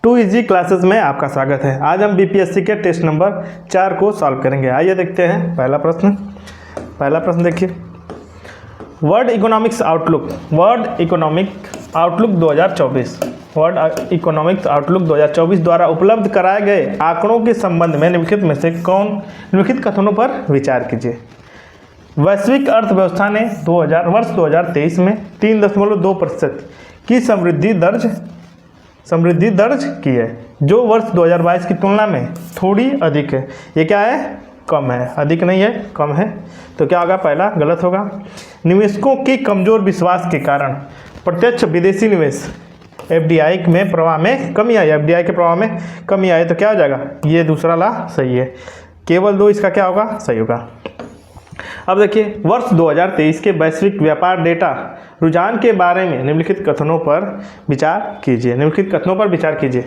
To easy classes में आपका स्वागत है। आज हम बीपीएससी के टेस्ट नंबर 4 को सॉल्व करेंगे। आइए देखते हैं पहला प्रश्न देखिए। वर्ल्ड इकोनॉमिक्स आउटलुक 2024 द्वारा उपलब्ध कराए गए आंकड़ों के संबंध में निम्नलिखित में से निम्नलिखित कथनों पर विचार कीजिए। वैश्विक अर्थव्यवस्था ने वर्ष 2023 में 3.2% की समृद्धि दर्ज की है, जो वर्ष 2022 की तुलना में थोड़ी अधिक है। ये क्या है? कम है, अधिक नहीं है, कम है। तो क्या होगा? पहला गलत होगा। निवेशकों के कमजोर विश्वास के कारण प्रत्यक्ष विदेशी निवेश एफडीआई में प्रवाह में कमी आई, एफडीआई के प्रवाह में कमी आई। तो क्या हो जाएगा? ये दूसरा ला सही है। केवल 2 इसका क्या होगा? सही होगा। अब देखिए, वर्ष 2023 के वैश्विक व्यापार डेटा रुझान के बारे में निम्नलिखित कथनों पर विचार कीजिए।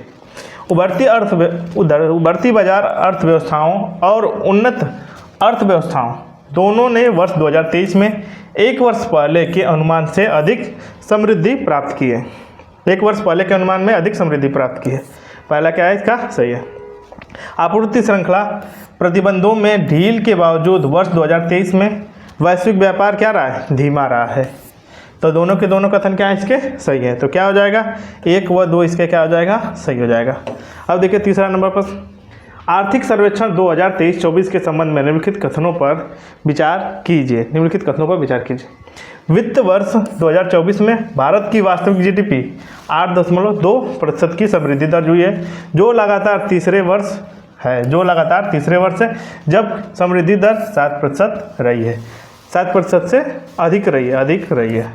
उभरती बाजार अर्थव्यवस्थाओं और उन्नत अर्थव्यवस्थाओं दोनों ने वर्ष 2023 में एक वर्ष पहले के अनुमान से अधिक समृद्धि प्राप्त की है। एक वर्ष पहले के अनुमान में अधिक समृद्धि प्राप्त की है। पहला क्या है इसका? सही है। आपूर्ति श्रृंखला प्रतिबंधों में ढील के बावजूद वर्ष 2023 में वैश्विक व्यापार क्या रहा है? धीमा रहा है। तो दोनों के दोनों कथन क्या है इसके? सही है। तो क्या हो जाएगा? 1 व 2 इसके क्या हो जाएगा? सही हो जाएगा। अब देखिए तीसरा नंबर प्रश्न। आर्थिक सर्वेक्षण 2023-24 के संबंध में निम्नलिखित कथनों पर विचार कीजिए। वित्त वर्ष 2024 में भारत की वास्तविक जीडीपी 8.2% की समृद्धि दर्ज हुई है, जो लगातार तीसरे वर्ष है, जब समृद्धि दर 7% रही है, 7% से अधिक रही है।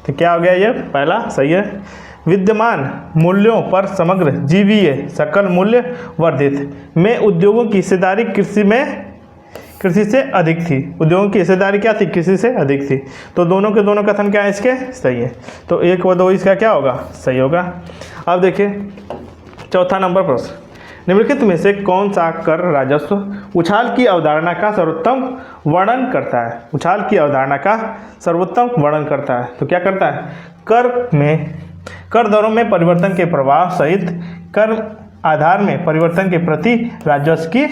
तो क्या हो गया? ये पहला सही है। विद्यमान मूल्यों पर समग्र जीवीए सकल मूल्य वर्धित में उद्योगों की हिस्सेदारी कृषि से अधिक थी। उद्योगों की हिस्सेदारी क्या थी? कृषि से अधिक थी। तो दोनों के दोनों कथन क्या है इसके? सही है। तो 1 व 2 इसका क्या होगा? सही होगा। अब देखिए चौथा नंबर प्रश्न। निम्नलिखित में से कौन सा कर राजस्व उछाल की अवधारणा का सर्वोत्तम वर्णन करता है? तो क्या करता है? कर दरों में परिवर्तन के प्रभाव सहित कर आधार में परिवर्तन के प्रति राजस्व की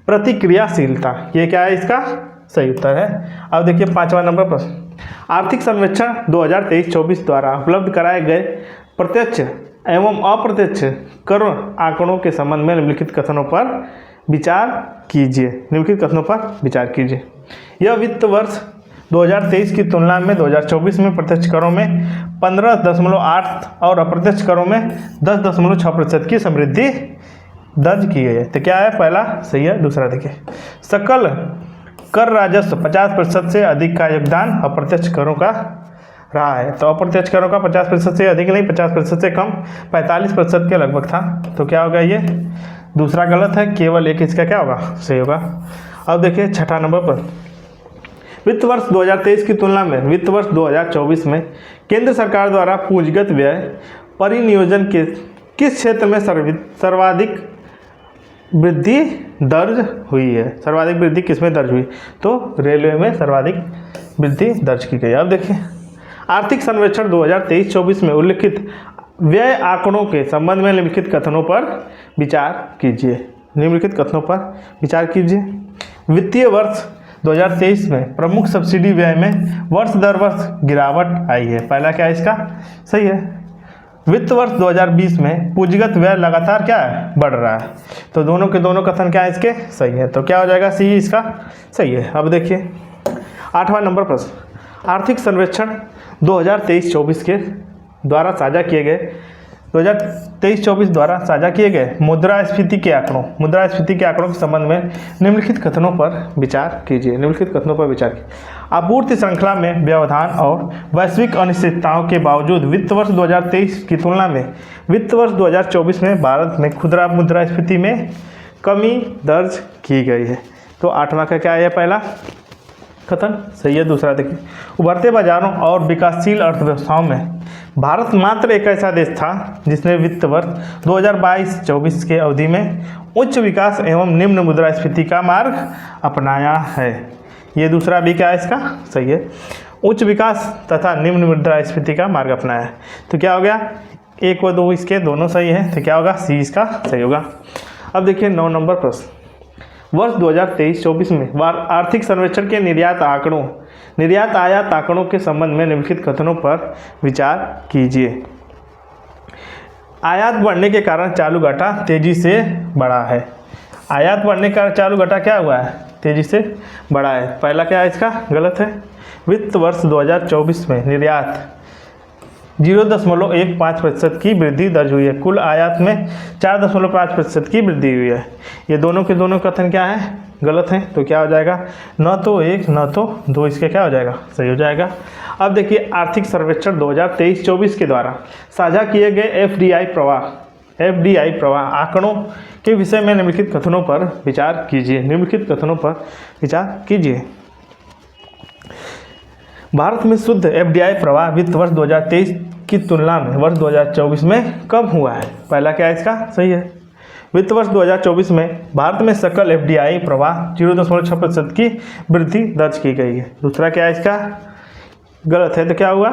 प्रतिक्रियाशीलता। ये क्या है इसका? सही उत्तर है। अब देखिए 5वां नंबर प्रश्न। आर्थिक सर्वेक्षण 2023-24 द्वारा उपलब्ध कराए गए प्रत्यक्ष एवं अप्रत्यक्ष कर आंकड़ों के संबंध में निम्नलिखित कथनों पर विचार कीजिए। यह वित्त वर्ष 2023 की तुलना में 2024 में प्रत्यक्ष करों में 15.8 और अप्रत्यक्ष करों में 10.6% की समृद्धि दर्ज की गई है। तो क्या है? पहला सही है। दूसरा देखिए, सकल कर राजस्व 50% से अधिक का योगदान अप्रत्यक्ष करों का रहा है। तो अप्रत्यक्ष करों का 50% से अधिक नहीं, 50% से कम, 45% के लगभग था। तो क्या होगा? ये दूसरा गलत है। केवल 1 इसका क्या होगा? सही होगा। अब देखिए 6ठा नंबर पर। वित्त वर्ष 2023 की तुलना में वित्त वर्ष 2024 में केंद्र सरकार द्वारा पूंजीगत व्यय परिनियोजन के किस क्षेत्र में सर्वाधिक वृद्धि दर्ज हुई है? सर्वाधिक वृद्धि किस में दर्ज हुई? तो रेलवे में सर्वाधिक वृद्धि दर्ज की गई। अब देखिए आर्थिक सर्वेक्षण 2023-24 में उल्लिखित व्यय आंकड़ों के संबंध में निम्नलिखित कथनों पर विचार कीजिए। वित्तीय वर्ष 2023 में प्रमुख सब्सिडी व्यय में वर्ष दर वर्ष गिरावट आई है। पहला क्या है इसका? सही है। वित्त वर्ष 2020 में पूंजीगत व्यय लगातार क्या है? बढ़ रहा है। तो दोनों के दोनों कथन क्या है इसके? सही है। तो क्या हो जाएगा? सी इसका सही है। अब देखिए 8वां नंबर प्रश्न। आर्थिक सर्वेक्षण 2023-24 के द्वारा साझा किए गए मुद्रास्फीति के आंकड़ों के संबंध में निम्नलिखित कथनों पर विचार कीजिए। आपूर्ति श्रृंखला में व्यवधान और वैश्विक अनिश्चितताओं के बावजूद वित्त वर्ष 2023 की तुलना में वित्त वर्ष 2024 में भारत में खुदरा मुद्रास्फीति में कमी दर्ज की गई है। तो 8वां का क्या है? पहला कथन सही है। दूसरा देखिए, उभरते बाजारों और विकासशील अर्थव्यवस्थाओं में भारत मात्र एक ऐसा देश था जिसने वित्त वर्ष 2022-24 के अवधि में उच्च विकास एवं निम्न मुद्रास्फीति का मार्ग अपनाया है। ये दूसरा भी क्या है इसका? सही है। उच्च विकास तथा निम्न मुद्रास्फीति का मार्ग अपनाया है। तो क्या हो गया? 1 व 2 इसके दोनों सही है, तो क्या होगा, सी इसका सही होगा। अब देखिए 9 नंबर प्रश्न, वर्ष 2023-24 में आर्थिक सर्वेक्षण के निर्यात आयात आंकड़ों के संबंध में निम्नलिखित कथनों पर विचार कीजिए। आयात बढ़ने के कारण चालू घाटा तेजी से बढ़ा है। आयात बढ़ने का चालू घाटा क्या हुआ है, तेजी से बढ़ा है। पहला क्या है इसका, गलत है। वित्त वर्ष 2024 में निर्यात 0.15% की वृद्धि दर्ज हुई है। कुल आयात में 4.5% की वृद्धि हुई है। ये दोनों के दोनों कथन क्या है, गलत है। तो क्या हो जाएगा, न तो 1 न तो 2, इसके क्या हो जाएगा, सही हो जाएगा। अब देखिए आर्थिक सर्वेक्षण 2023-24 के द्वारा साझा किए गए एफडीआई प्रवाह आंकड़ों के विषय में निम्नलिखित कथनों पर विचार कीजिए। भारत में शुद्ध एफडीआई प्रवाह वित्त वर्ष 2023 की तुलना में वर्ष 2024 में कम हुआ है। पहला क्या है इसका, सही है। वित्त वर्ष 2024 में भारत में सकल एफडीआई प्रवाह 0.6% की वृद्धि दर्ज की गई है। दूसरा क्या है इसका, गलत है। तो क्या हुआ,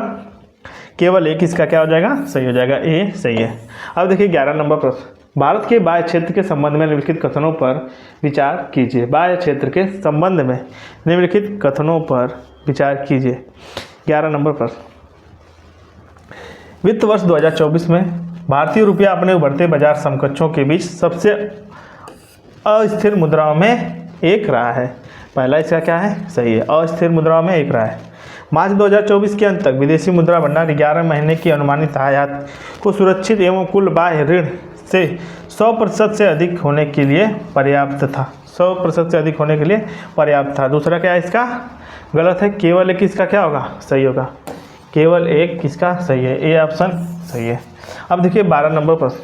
केवल 1 इसका क्या हो जाएगा, सही हो जाएगा, ए सही है। अब देखिए 11 नंबर प्रश्न, भारत के बाह्य क्षेत्र के संबंध में निम्नलिखित कथनों पर विचार कीजिए। बाह्य क्षेत्र के संबंध में निम्नलिखित कथनों पर विचार कीजिए। 11 नंबर प्रश्न, वित्त वर्ष 2024 में भारतीय रुपया अपने उभरते बाजार समकक्षों के बीच सबसे अस्थिर मुद्राओं में एक रहा है। पहला इसका क्या है, सही है, अस्थिर मुद्राओं में एक रहा है। मार्च 2024 के अंत तक विदेशी मुद्रा भंडार 11 महीने की अनुमानित आयात को सुरक्षित एवं कुल बाह्य ऋण से 100% से अधिक होने के लिए पर्याप्त था। 100% से अधिक होने के लिए पर्याप्त था। दूसरा क्या है इसका, गलत है। केवल 1 इसका क्या होगा, सही होगा। केवल 1 किसका सही है, ए ऑप्शन सही है। अब देखिए 12 नंबर प्रश्न,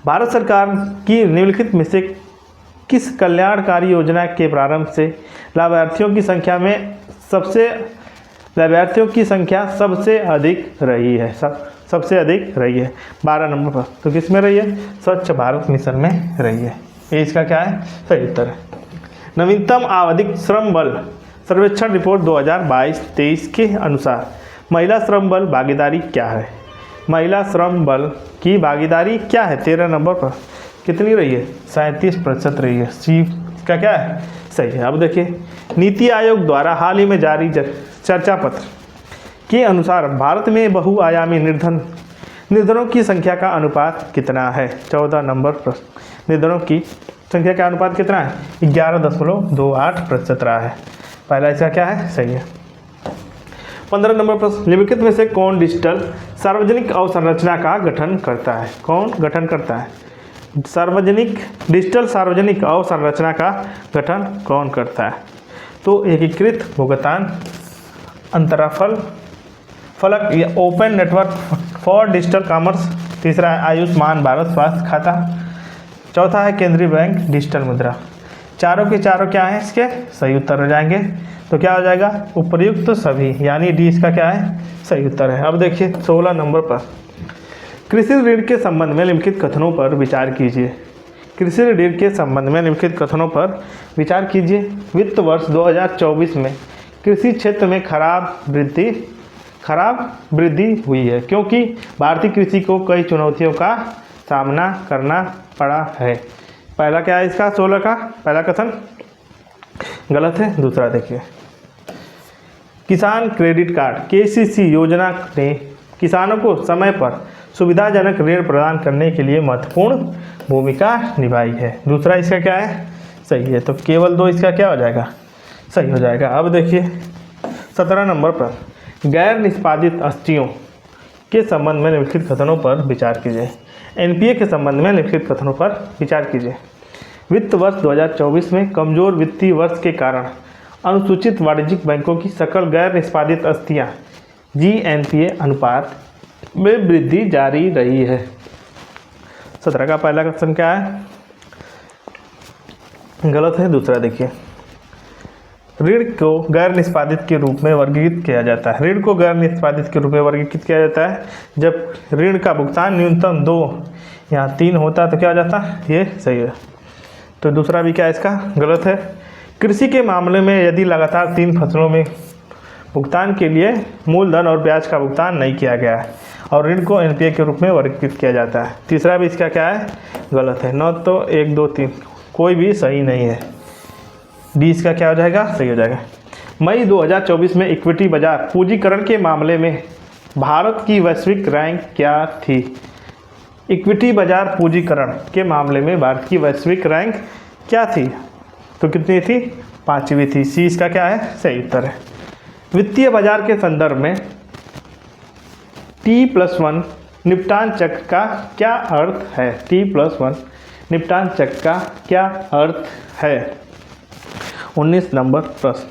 भारत सरकार की निम्नलिखित में से किस कल्याणकारी योजना के प्रारंभ से लाभार्थियों की संख्या सबसे अधिक रही है, सबसे अधिक रही है। 12 नंबर प्रश्न, तो किस में रही है, स्वच्छ भारत मिशन में रही है। ये इसका क्या है, सही उत्तर है। नवीनतम आवधिक श्रम बल सर्वेक्षण रिपोर्ट 2022-23 के अनुसार महिला श्रम बल भागीदारी क्या है। महिला श्रम बल की भागीदारी क्या है, 13 नंबर पर कितनी रही है, 37% रही है। सी का क्या है, सही है। अब देखिए नीति आयोग द्वारा हाल ही में जारी चर्चा पत्र के अनुसार भारत में बहुआयामी निर्धनों की संख्या का अनुपात कितना है। 14 नंबर प्रश्न, निर्धनों की संख्या का अनुपात कितना है, 11.28% रहा है। पहला इसका क्या है, सही है। 15 नंबर प्रश्न, निम्नलिखित में से कौन डिजिटल सार्वजनिक अवसंरचना का गठन करता है। कौन गठन करता है, डिजिटल सार्वजनिक अवसंरचना का गठन कौन करता है। तो एकीकृत भुगतान अंतराफल फलक या open network for digital commerce. तीसरा है आयुष्मान भारत स्वास्थ्य खाता। चौथा है केंद्रीय बैंक डिजिटल मुद्रा। चारों के चारों क्या है, इसके सही उत्तर हो जाएंगे। तो क्या हो जाएगा, उपर्युक्त सभी, यानी डी इसका क्या है, सही उत्तर है। अब देखिए 16 नंबर पर, कृषि ऋण के संबंध में निम्नलिखित कथनों पर विचार कीजिए। कृषि ऋण के संबंध में निम्नलिखित कथनों पर विचार कीजिए। वित्त वर्ष 2024 में कृषि क्षेत्र में खराब वृद्धि हुई है, क्योंकि भारतीय कृषि को कई चुनौतियों का सामना करना पड़ा है। पहला क्या है इसका, 16 का पहला कथन गलत है। दूसरा देखिए, किसान क्रेडिट कार्ड केसीसी योजना ने किसानों को समय पर सुविधाजनक ऋण प्रदान करने के लिए महत्वपूर्ण भूमिका निभाई है। दूसरा इसका क्या है, सही है। तो केवल 2 इसका क्या हो जाएगा, सही हो जाएगा। अब देखिए 17 नंबर पर, गैर निष्पादित अस्थियों के संबंध में निम्नलिखित कथनों पर विचार कीजिए। एनपीए के संबंध में निम्नलिखित कथनों पर विचार कीजिए। वित्त वर्ष 2024 में कमजोर वित्तीय वर्ष के कारण अनुसूचित वाणिज्यिक बैंकों की सकल गैर निष्पादित अस्थियां जीएनपीए अनुपात में वृद्धि जारी रही है। 17 का पहला क्वेश्चन क्या है, गलत है। दूसरा देखिए, ऋण को गैर निष्पादित के रूप में वर्गीकृत किया जाता है। ऋण को गैर निष्पादित के रूप में वर्गीकृत किया जाता है जब ऋण का भुगतान न्यूनतम 2 या 3 होता है, तो क्या हो जाता है, ये सही है। तो दूसरा भी क्या इसका गलत है। कृषि के मामले में यदि लगातार 3 फसलों में भुगतान के लिए मूलधन और ब्याज का भुगतान नहीं किया गया है और ऋण को एनपीए के रूप में वर्गीकृत किया जाता है। तीसरा भी इसका क्या है, गलत है। न तो 1 2 3 कोई भी सही नहीं है। डी इसका क्या हो जाएगा, सही हो जाएगा। मई 2024 में इक्विटी बाजार पूंजीकरण के मामले में भारत की वैश्विक रैंक क्या थी? इक्विटी बाजार पूंजीकरण के मामले में भारत की वैश्विक रैंक क्या थी? तो कितनी थी? 5वीं थी। सी इसका क्या है, सही उत्तर है। वित्तीय बाजार के संदर्भ में T+1 निपटान चक्र का क्या अर्थ है? T+1 निपटान चक्र का क्या अर्थ है? 19 नंबर प्रश्न।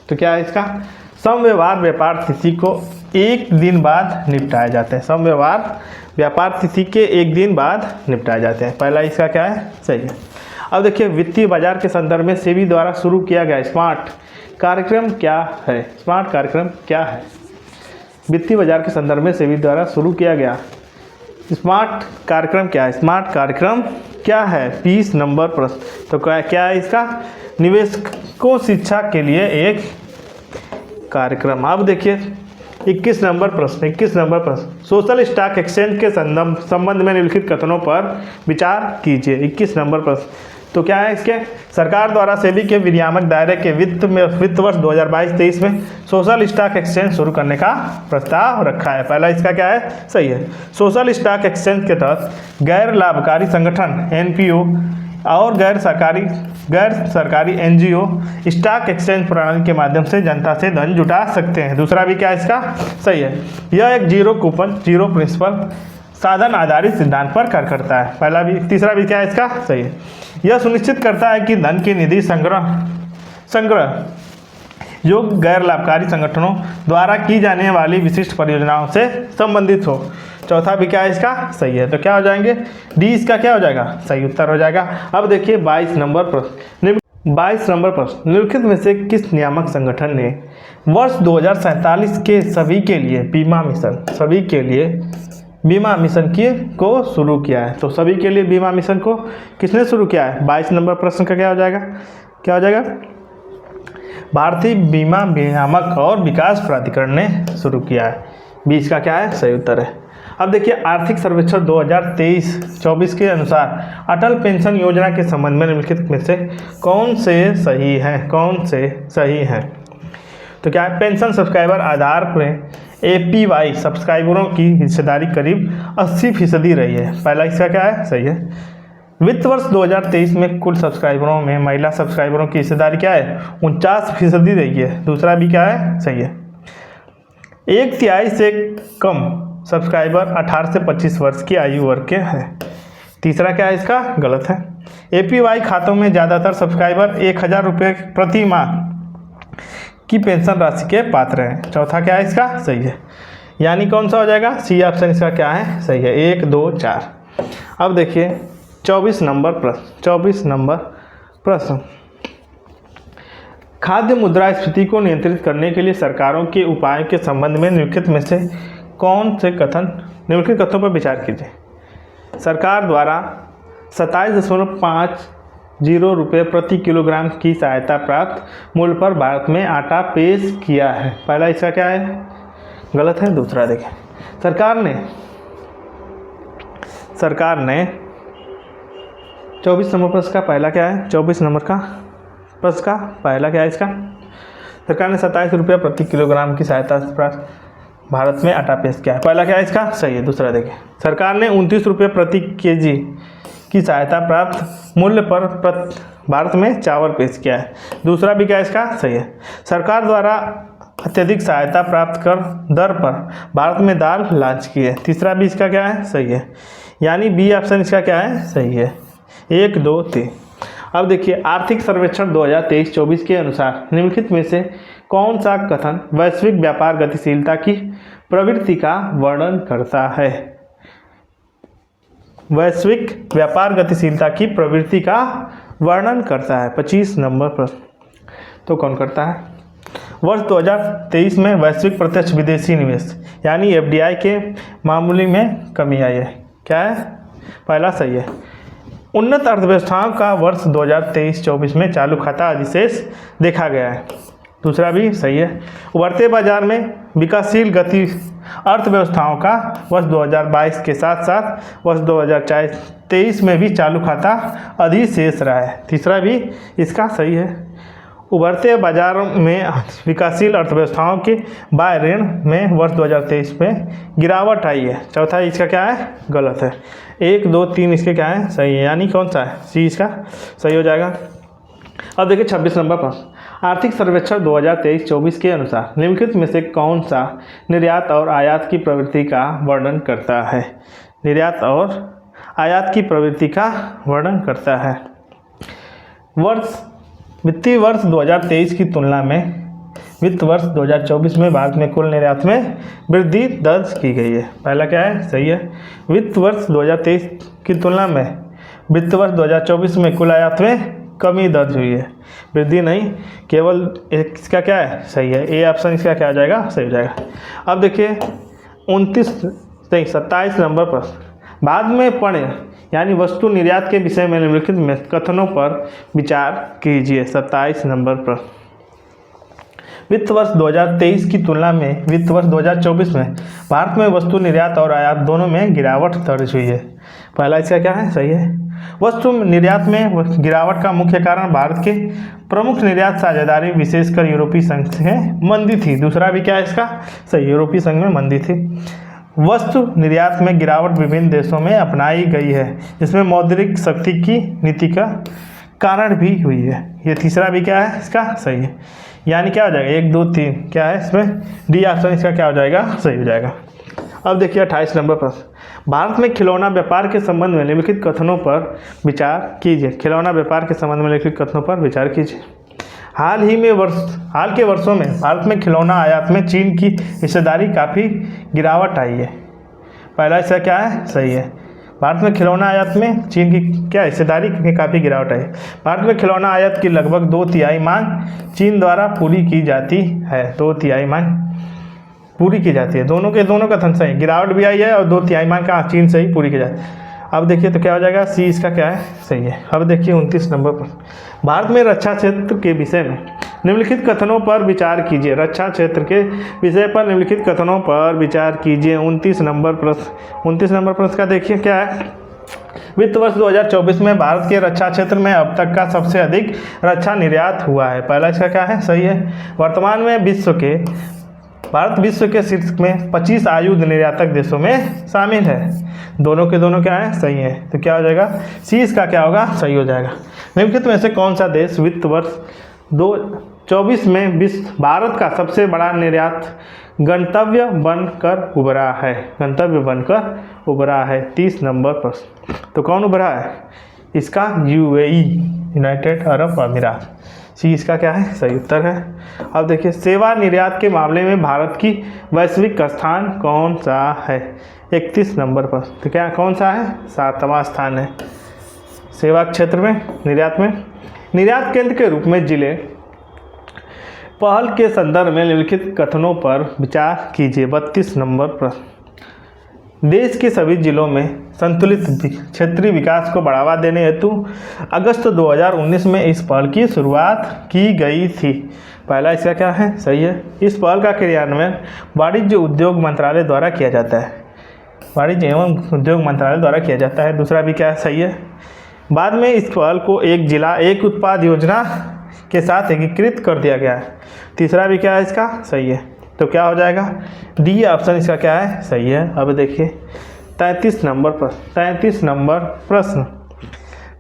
तो क्या है इसका? समव्यवहार व्यापार तिथि को 1 दिन बाद निपटाए जाते हैं। समव्यवहार व्यापार तिथि के 1 दिन बाद निपटाए जाते हैं। पहला इसका क्या है, सही है। अब देखिए, वित्तीय बाजार के संदर्भ में सेबी द्वारा शुरू किया गया स्मार्ट कार्यक्रम क्या है? स्मार्ट कार्यक्रम क्या है? वित्तीय बाजार के संदर्भ में सेबी द्वारा शुरू किया गया स्मार्ट कार्यक्रम क्या है? स्मार्ट कार्यक्रम क्या है? 20 नंबर प्रश्न। तो क्या है इसका? निवेशकों शिक्षा के लिए एक कार्यक्रम। अब देखिए 21 नंबर प्रश्न। 21 नंबर प्रश्न, सोशल स्टॉक एक्सचेंज के संबंध में निम्नलिखित कथनों पर विचार कीजिए। 21 नंबर प्रश्न। तो क्या है इसके? सरकार द्वारा सेबी के विनियामक दायरे के वित्त वर्ष 2022-23 में सोशल स्टॉक एक्सचेंज शुरू करने का प्रस्ताव रखा है। पहला इसका क्या है, सही है। सोशल स्टॉक एक्सचेंज के तहत गैर लाभकारी संगठन एनपीओ और गैर सरकारी एनजीओ स्टॉक एक्सचेंज प्रणाली के माध्यम से जनता से धन जुटा सकते हैं। दूसरा भी क्या इसका, सही है। यह एक जीरो कूपन जीरो प्रिंसिपल साधन आधारित सिद्धांत पर कार्य करता है। पहला भी। तीसरा भी क्या है इसका, सही है। यह सुनिश्चित करता है कि धन की निधि संग्रह योग्य गैर लाभकारी संगठनों द्वारा की जाने वाली विशिष्ट परियोजनाओं से संबंधित हो। चौथा भी क्या है इसका, सही है। तो क्या हो जाएंगे? डी इसका क्या हो जाएगा, सही उत्तर हो जाएगा। अब देखिए 22 नंबर प्रश्न। 22 नंबर प्रश्न, निम्नलिखित में से किस नियामक संगठन ने वर्ष 2047 के सभी के लिए बीमा मिशन को शुरू किया है? तो सभी के लिए बीमा मिशन को किसने शुरू किया है? 22 नंबर प्रश्न का क्या हो जाएगा? भारतीय बीमा नियामक और विकास प्राधिकरण ने शुरू किया है। 20 का क्या है, सही उत्तर है। अब देखिए आर्थिक सर्वेक्षण 2023-24 के अनुसार अटल पेंशन योजना के संबंध में निम्नलिखित में से कौन से सही हैं? तो क्या है? पेंशन सब्सक्राइबर आधार पर APY सब्सक्राइबरों की हिस्सेदारी करीब 80% रही है। पहला इसका क्या है, सही है। वित्त वर्ष 2023 में कुल सब्सक्राइबरों में महिला सब्सक्राइबरों की हिस्सेदारी क्या है, 49% रही है। दूसरा भी क्या है, सही है। 1/3 से कम सब्सक्राइबर 18 से 25 वर्ष की आयु वर्ग के हैं। तीसरा क्या है इसका, गलत है। APY खातों में ज़्यादातर सब्सक्राइबर 1000 रुपये प्रति माह की पेंशन राशि के पात्र हैं। चौथा क्या है इसका, सही है। यानी कौन सा हो जाएगा, सी ऑप्शन इसका क्या है, सही है। 1 2 4। अब देखिए 24 नंबर प्रश्न। खाद्य मुद्रास्फीति को नियंत्रित करने के लिए सरकारों के उपायों के संबंध में निम्नलिखित में से निम्नलिखित कथनों पर विचार कीजिए। सरकार द्वारा 27.50 रुपये प्रति किलोग्राम की सहायता प्राप्त मूल्य पर भारत में आटा पेश किया है। पहला इसका क्या है, गलत है। दूसरा देखें, सरकार ने 24 नंबर प्रश्न का पहला क्या है, 24 नंबर का प्रश्न का पहला क्या है इसका, सरकार ने 27 रुपये प्रति किलोग्राम की सहायता प्राप्त भारत में आटा पेश किया है। पहला क्या है इसका, सही है। दूसरा देखें, सरकार ने 29 रुपये प्रति केजी की सहायता प्राप्त मूल्य पर भारत में चावल पेश किया है। दूसरा भी क्या है इसका, सही है। सरकार द्वारा अत्यधिक सहायता प्राप्त कर दर पर भारत में दाल लॉन्च की है। तीसरा भी इसका क्या है, सही है। यानी बी ऑप्शन इसका क्या है, सही है। 1 2 3। अब देखिए आर्थिक सर्वेक्षण 2023-24 के अनुसार निम्नलिखित में से कौन सा कथन वैश्विक व्यापार गतिशीलता की प्रवृत्ति का वर्णन करता है? वैश्विक व्यापार गतिशीलता की प्रवृत्ति का वर्णन करता है। 25 नंबर प्रश्न। तो कौन करता है? वर्ष 2023 में वैश्विक प्रत्यक्ष विदेशी निवेश यानी FDI के मामूली में कमी आई है। क्या है, पहला सही है। उन्नत अर्थव्यवस्थाओं का वर्ष 2023-24 में चालू खाता अधिशेष देखा गया है। दूसरा भी सही है। उभरते बाजार में विकासशील गति अर्थव्यवस्थाओं का वर्ष 2022 के साथ साथ वर्ष 2023 में भी चालू खाता अधिशेष रहा है। तीसरा भी इसका सही है। उभरते बाजार में विकासशील अर्थव्यवस्थाओं के बाह्य ऋण में वर्ष 2023 में गिरावट आई है। चौथा इसका क्या है? गलत है। 1, 2, 3 इसके क्या है? सही है। यानी कौन सा है? सी इसका सही हो जाएगा। अब देखिए 26 नंबर प्रश्न। आर्थिक सर्वेक्षण 2023-24 के अनुसार निम्नलिखित में से कौन सा निर्यात और आयात की प्रवृत्ति का वर्णन करता है? निर्यात और आयात की प्रवृत्ति का वर्णन करता है। वित्तीय वर्ष 2023 की तुलना में वित्त वर्ष 2024 में भारत में कुल निर्यात में वृद्धि दर्ज की गई है। पहला क्या है? सही है। वित्त वर्ष 2023 की तुलना में वित्त वर्ष 2024 में कुल आयात में कमी दर्ज हुई है, वृद्धि नहीं। केवल इसका क्या है? सही है। ए ऑप्शन इसका क्या हो जाएगा? सही हो जाएगा। अब देखिए 27 नंबर प्रश्न। बाद में पढ़े यानी वस्तु निर्यात के विषय में निम्नलिखित में कथनों पर विचार कीजिए। 27 नंबर प्रश्न। वित्त वर्ष 2023 की तुलना में वित्त वर्ष 2024 में भारत में वस्तु निर्यात और आयात दोनों में गिरावट दर्ज हुई है। पहला इसका क्या है? सही है। वस्तु निर्यात में गिरावट का मुख्य कारण भारत के प्रमुख निर्यात साझेदारी विशेषकर यूरोपीय संघ से मंदी थी। दूसरा भी क्या है इसका? सही, यूरोपीय संघ में मंदी थी। वस्तु निर्यात में गिरावट विभिन्न देशों में अपनाई गई है, जिसमें मौद्रिक शक्ति की नीति का कारण भी हुई है। ये तीसरा भी क्या है? इसका सही है। यानी क्या हो जाएगा? 1, 2, 3 क्या है इसमें? डी ऑप्शन इसका क्या हो जाएगा? सही हो जाएगा। अब देखिए 28 नंबर प्रश्न। भारत में खिलौना व्यापार के संबंध में निम्नलिखित कथनों पर विचार कीजिए। खिलौना व्यापार के संबंध में निम्नलिखित कथनों पर विचार कीजिए। हाल के वर्षों में भारत में खिलौना आयात में चीन की हिस्सेदारी काफ़ी गिरावट आई है। पहला इसका क्या है? सही है। भारत में खिलौना आयात में चीन की क्या हिस्सेदारी की काफ़ी गिरावट आई। भारत में खिलौना आयात की लगभग 2/3 मांग चीन द्वारा पूरी की जाती है। 2/3 मांग पूरी की जाती है। दोनों कथन सही। गिरावट भी आई है और 2/3 मांग कहाँ चीन से ही पूरी की जाती है। अब देखिए तो क्या हो जाएगा? सी इसका क्या है? सही है। अब देखिए 29 नंबर पर। भारत में रक्षा क्षेत्र के विषय में निम्नलिखित कथनों पर विचार कीजिए। रक्षा क्षेत्र के विषय पर निम्नलिखित कथनों पर विचार कीजिए। 29 नंबर प्रश्न का देखिए क्या है? वित्त वर्ष 2024 में भारत के रक्षा क्षेत्र में अब तक का सबसे अधिक रक्षा निर्यात हुआ है। पहला इसका क्या है? सही है। वर्तमान में भारत विश्व के शीर्ष में 25 आयुध निर्यातक देशों में शामिल है। दोनों क्या है? सही है। तो क्या हो जाएगा? सी इसका क्या होगा? सही हो जाएगा। निम्नलिखित में से कौन सा देश वित्त वर्ष 2024 में भारत का सबसे बड़ा निर्यात गंतव्य बनकर उभरा है? 30 नंबर प्रश्न। तो कौन उभरा है? इसका यूएई, यूनाइटेड अरब अमीरात। सी इसका क्या है? सही उत्तर है। अब देखिए सेवा निर्यात के मामले में भारत की वैश्विक स्थान कौन सा है? 31 नंबर पर। तो क्या कौन सा है? 7वां स्थान है। सेवा क्षेत्र में निर्यात केंद्र के रूप में जिले पहल के संदर्भ में निम्नलिखित कथनों पर विचार कीजिए। 32 नंबर प्रश्न। देश के सभी जिलों में संतुलित क्षेत्रीय विकास को बढ़ावा देने हेतु अगस्त 2019 में इस पहल की शुरुआत की गई थी। पहला इसका क्या है? सही है। इस पहल का क्रियान्वयन वाणिज्य उद्योग मंत्रालय द्वारा किया जाता है। वाणिज्य एवं उद्योग मंत्रालय द्वारा किया जाता है। दूसरा भी क्या है? सही है। बाद में इस पहल को एक जिला एक उत्पाद योजना के साथ एकीकृत कर दिया गया है। तीसरा भी क्या है? इसका सही है। तो क्या हो जाएगा? डी ऑप्शन इसका क्या है? सही है। अब देखिए 33 नंबर प्रश्न। 33 नंबर प्रश्न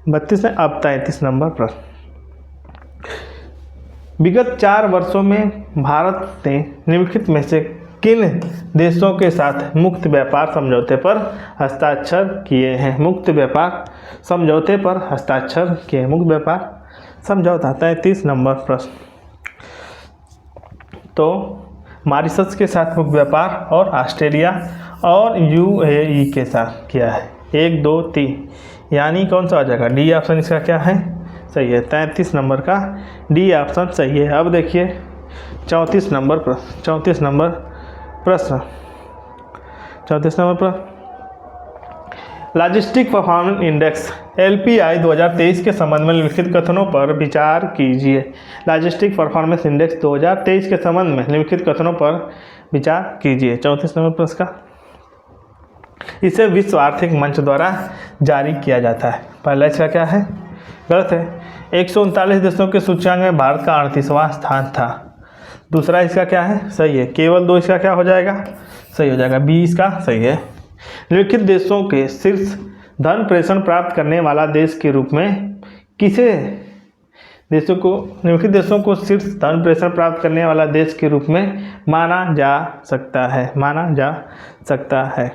32 में अब 33 नंबर प्रश्न। विगत 4 वर्षों में भारत ने निम्नलिखित में से किन देशों के साथ मुक्त व्यापार समझौते पर हस्ताक्षर किए हैं? मुक्त व्यापार समझौते पर हस्ताक्षर किए। मुक्त व्यापार समझौता 33 नंबर प्रश्न। तो मॉरिशस के साथ मुक्त व्यापार और ऑस्ट्रेलिया और यूएई के साथ किया है। 1, 2, 3 यानी कौन सा आ जाएगा? डी ऑप्शन इसका क्या है? सही है। 33 नंबर का डी ऑप्शन सही है। अब देखिए 34 नंबर प्रश्न। 34 नंबर प्रश्न। लॉजिस्टिक परफॉर्मेंस इंडेक्स LPI 2023 के संबंध में निम्नलिखित कथनों पर विचार कीजिए। लॉजिस्टिक परफॉर्मेंस इंडेक्स 2023 के संबंध में निम्नलिखित कथनों पर विचार कीजिए। 34 नंबर प्रश्न का, इसे विश्व आर्थिक मंच द्वारा जारी किया जाता है। पहला इसका क्या है? गलत है। 139 देशों के सूचकांक में भारत का 38वां स्थान था। दूसरा इसका क्या है? सही है। केवल 2 इसका क्या हो जाएगा? सही हो जाएगा। बी इसका सही है। निम्नलिखित देशों के शीर्ष धन प्रेषण प्राप्त करने वाला देश के रूप में किसे निम्नलिखित देशों को शीर्ष धन प्रेषण प्राप्त करने वाला देश के रूप में माना जा सकता है।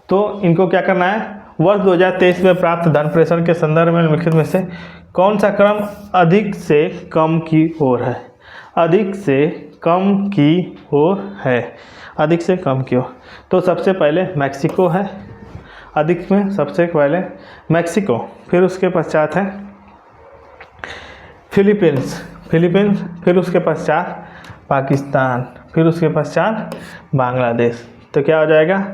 तो इनको क्या करना है? वर्ष 2023 में प्राप्त धन प्रेषण के संदर्भ में निम्नलिखित में से कौन सा क्रम अधिक से कम की ओर है? अधिक से कम की ओर। तो सबसे पहले मैक्सिको है, अधिक में सबसे पहले मैक्सिको, फिर उसके पश्चात है फिलीपींस, फिर उसके पश्चात पाकिस्तान, फिर उसके पश्चात बांग्लादेश। तो क्या हो जाएगा?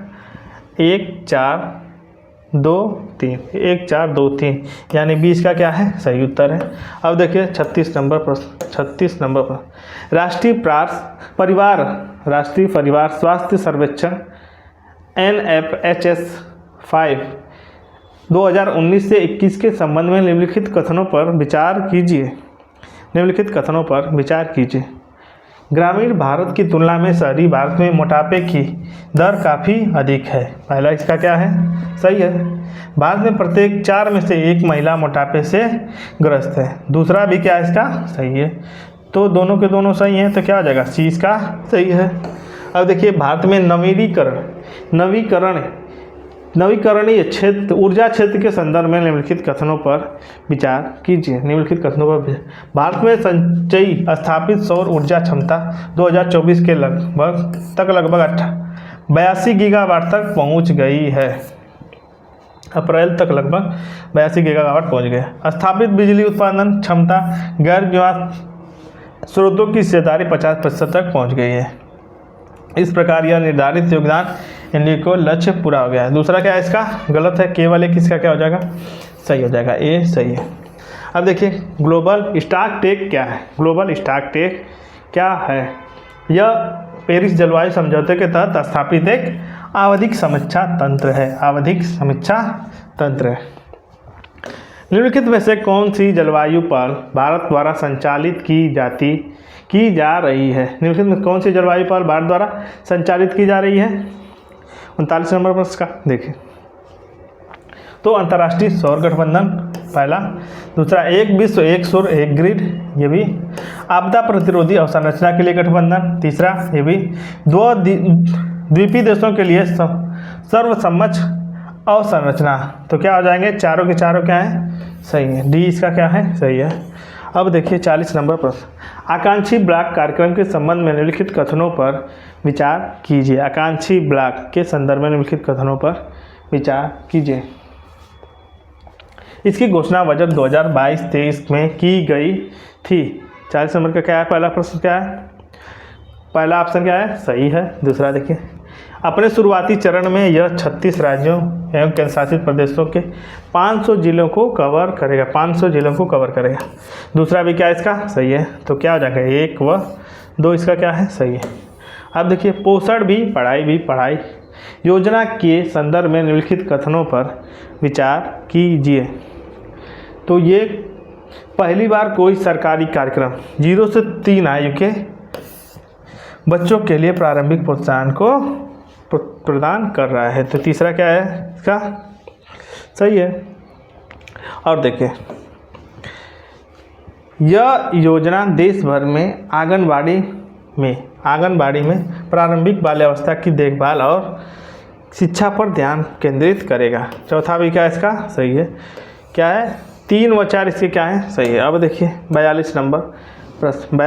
1 4 2 3, 1 4 2 3, यानी 20 का क्या है? सही उत्तर है। अब देखिए 36 नंबर पर राष्ट्रीय परिवार स्वास्थ्य सर्वेक्षण NFHS 5 2019 से 21 के संबंध में निम्नलिखित कथनों पर विचार कीजिए। ग्रामीण भारत की तुलना में शहरी भारत में मोटापे की दर काफ़ी अधिक है। पहला इसका क्या है? सही है। भारत में प्रत्येक 4 में से 1 महिला मोटापे से ग्रस्त है। दूसरा भी क्या है इसका? सही है। तो दोनों के दोनों सही हैं, तो क्या हो जाएगा? सी इसका सही है। अब देखिए भारत में नवीकरणीय क्षेत्र ऊर्जा क्षेत्र के संदर्भ में निम्नलिखित कथनों पर विचार कीजिए। भारत में संचयी स्थापित सौर ऊर्जा क्षमता 2024 के लगभग 82 गीगावाट तक पहुंच गई है। अप्रैल तक लगभग 82 गीगावाट पहुंच गए। स्थापित बिजली उत्पादन क्षमता गैर जीवाश्म स्रोतों की हिस्सेदारी 50% तक पहुंच गई है। इस प्रकार यह निर्धारित योगदान इंडिया को लक्ष्य पूरा हो गया है। दूसरा क्या है इसका? गलत है। केवल एक इसका क्या हो जाएगा? सही हो जाएगा। ए सही है। अब देखिए ग्लोबल स्टॉक टेक क्या है? ग्लोबल स्टॉक टेक क्या है? यह पेरिस जलवायु समझौते के तहत स्थापित एक आवधिक समीक्षा तंत्र है। निम्नलिखित में से कौन सी जलवायु पहल भारत द्वारा संचालित की जा रही है? निम्नलिखित में कौन सी जलवायु पहल भारत द्वारा संचालित की जा रही है? 39 नंबर प्रश्न का देखिए। तो अंतर्राष्ट्रीय सौर गठबंधन पहला। दूसरा एक विश्व एक सौर एक ग्रिड, ये भी। आपदा प्रतिरोधी अवसंरचना के लिए गठबंधन, तीसरा ये भी। द्वीपीय देशों के लिए सर्वसम्मत अवसंरचना। तो क्या हो जाएंगे? चारों के चारों क्या है? सही है। डी इसका क्या है? सही है। अब देखिए 40 नंबर प्रश्न। आकांक्षी ब्लॉक कार्यक्रम के संबंध में निम्नलिखित कथनों पर विचार कीजिए। आकांक्षी ब्लॉक के संदर्भ में निम्नलिखित कथनों पर विचार कीजिए। इसकी घोषणा बजट 2022-23 में की गई थी। 40 नंबर का क्या है? पहला प्रश्न क्या है? पहला ऑप्शन क्या है? सही है। दूसरा देखिए, अपने शुरुआती चरण में यह 36 राज्यों एवं केंद्र शासित प्रदेशों के 500 जिलों को कवर करेगा। दूसरा भी क्या है इसका? सही है। तो क्या हो जाएगा? 1 व 2 इसका क्या है? सही है। अब देखिए पोषण भी पढ़ाई योजना के संदर्भ में निम्नलिखित कथनों पर विचार कीजिए। तो ये पहली बार कोई सरकारी कार्यक्रम 0 से 3 आयु के बच्चों के लिए प्रारंभिक प्रोत्साहन को प्रदान कर रहा है। तो तीसरा क्या है इसका? सही है। और देखिए यह योजना देश भर में आंगनबाड़ी में प्रारंभिक बाल्यावस्था की देखभाल और शिक्षा पर ध्यान केंद्रित करेगा। चौथा भी क्या है इसका? सही है। क्या है? 3 व 4 इसके क्या है? सही है। अब देखिए 42 नंबर प्रश्न।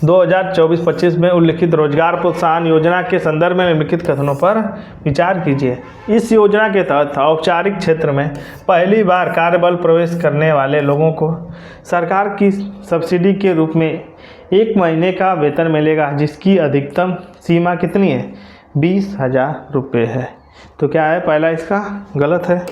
2024-25 में उल्लिखित रोजगार प्रोत्साहन योजना के संदर्भ में निम्नलिखित कथनों पर विचार कीजिए। इस योजना के तहत औपचारिक क्षेत्र में पहली बार कार्यबल प्रवेश करने वाले लोगों को सरकार की सब्सिडी के रूप में 1 महीने का वेतन मिलेगा, जिसकी अधिकतम सीमा कितनी है? 20,000 रुपये है। तो क्या है? पहला इसका गलत है।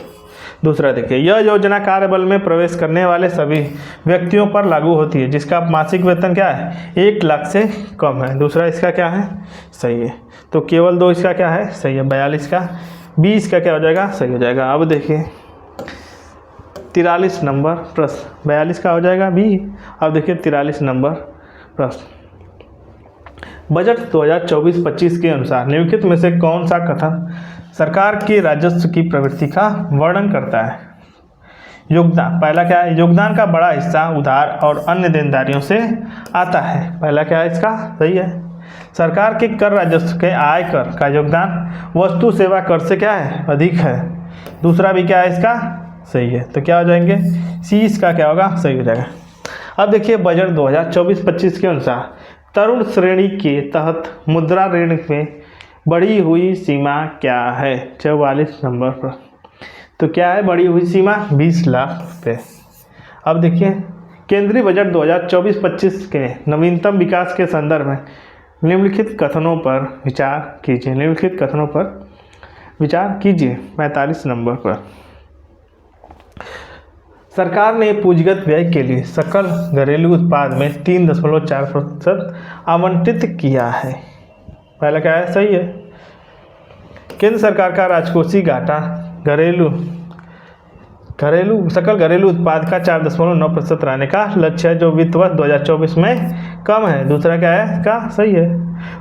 दूसरा देखिए, यह योजना कार्यबल में प्रवेश करने वाले सभी व्यक्तियों पर लागू होती है जिसका मासिक वेतन क्या है? 1 लाख से कम है। दूसरा इसका क्या है? सही है। तो केवल 2 इसका क्या है? सही है। 42 का 20 का क्या हो जाएगा? सही हो जाएगा। अब देखिए 43 नंबर प्रश्न, 42 का हो जाएगा बी। अब देखिए 43 नंबर प्रश्न, बजट 2024-25 के अनुसार निम्नलिखित में से कौन सा कथन सरकार के राजस्व की प्रवृत्ति का वर्णन करता है? योगदान, पहला क्या है? योगदान का बड़ा हिस्सा उधार और अन्य देनदारियों से आता है। पहला क्या है इसका? सही है। सरकार के कर राजस्व के आयकर का योगदान वस्तु सेवा कर से क्या है? अधिक है। दूसरा भी क्या है इसका? सही है। तो क्या हो जाएंगे? सी इसका क्या होगा? सही हो जाएगा। अब देखिए बजट 2024-25 के अनुसार तरुण श्रेणी के तहत मुद्रा ऋण में बढ़ी हुई सीमा क्या है? 44 नंबर पर। तो क्या है बढ़ी हुई सीमा? 20 लाख रुपये। अब देखिए केंद्रीय बजट 2024-25 के नवीनतम विकास के संदर्भ में निम्नलिखित कथनों पर विचार कीजिए। निम्नलिखित कथनों पर विचार कीजिए। 45 नंबर पर, सरकार ने पूंजीगत व्यय के लिए सकल घरेलू उत्पाद में 3.4% आवंटित किया है। पहला क्या है? सही है। केंद्र सरकार का राजकोषीय घाटा सकल घरेलू उत्पाद का 4.9% रहने का लक्ष्य है, जो वित्त वर्ष 2024 में कम है। दूसरा क्या है इसका? सही है।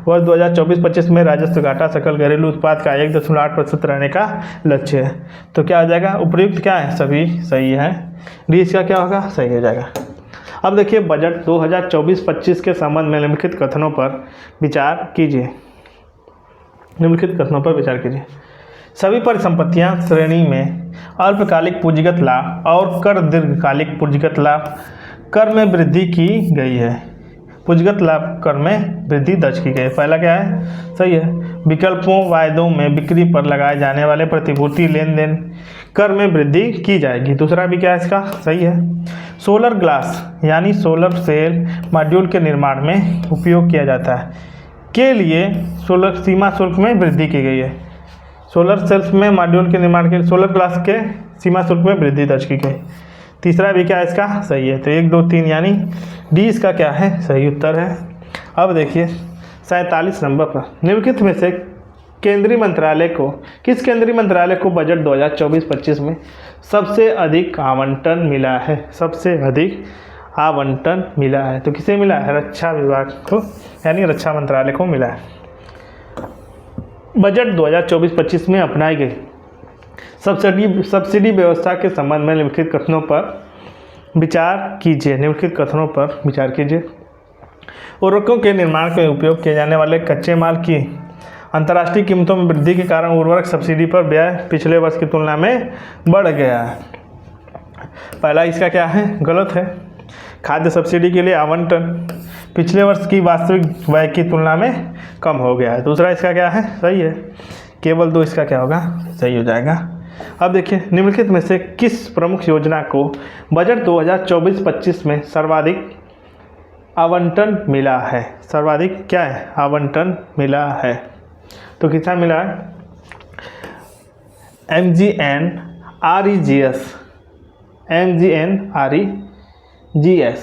वर्ष 2024-25 में राजस्व घाटा सकल घरेलू उत्पाद का 1.8% रहने का लक्ष्य है। तो क्या हो जाएगा? उपयुक्त क्या है? सभी सही है। डी इसका क्या होगा? सही हो जाएगा। अब देखिए बजट 2024-25 के संबंध में निम्नलिखित कथनों पर विचार कीजिए। निम्नलिखित कथनों पर विचार कीजिए। सभी परिसंपत्तियां श्रेणी में अल्पकालिक पूंजीगत लाभ और कर दीर्घकालिक पूंजीगत लाभ कर में वृद्धि की गई है। पूंजीगत लाभ कर में वृद्धि दर्ज की गई है। पहला क्या है? सही है। विकल्पों वायदों में बिक्री पर लगाए जाने वाले प्रतिभूति लेन देन कर में वृद्धि की जाएगी। दूसरा भी क्या है इसका? सही है। सोलर ग्लास यानी सोलर सेल मॉड्यूल के निर्माण में उपयोग किया जाता है के लिए सोलर सीमा शुल्क में वृद्धि की गई है। सोलर सेल्स में मॉड्यूल के निर्माण के लिए सोलर ग्लास के सीमा शुल्क में वृद्धि दर्ज की गई। तीसरा भी क्या है इसका? सही है। तो 1, 2, 3 यानी डी इसका क्या है? सही उत्तर है। अब देखिए 47 नंबर पर, निम्नलिखित में से केंद्रीय मंत्रालय को किस केंद्रीय मंत्रालय को बजट 2024-25 में सबसे अधिक आवंटन मिला है? सबसे अधिक आवंटन मिला है। तो किसे मिला है? रक्षा विभाग को यानी रक्षा मंत्रालय को मिला है। बजट 2024-25 में अपनाई गई सब्सिडी व्यवस्था के संबंध में निम्नलिखित कथनों पर विचार कीजिए। निम्नलिखित कथनों पर विचार कीजिए। उर्वरकों के निर्माण में उपयोग किए जाने वाले कच्चे माल की अंतर्राष्ट्रीय कीमतों में वृद्धि के कारण उर्वरक सब्सिडी पर व्यय पिछले वर्ष की तुलना में बढ़ गया है। पहला इसका क्या है? गलत है। खाद्य सब्सिडी के लिए आवंटन पिछले वर्ष की वास्तविक व्यय की तुलना में कम हो गया है। दूसरा इसका क्या है? सही है। केवल 2 इसका क्या होगा? सही हो जाएगा। अब देखिए निम्नलिखित में से किस प्रमुख योजना को बजट 2024-25 में सर्वाधिक आवंटन मिला है? सर्वाधिक क्या है? आवंटन मिला है। तो कितना मिला है? MGNREGS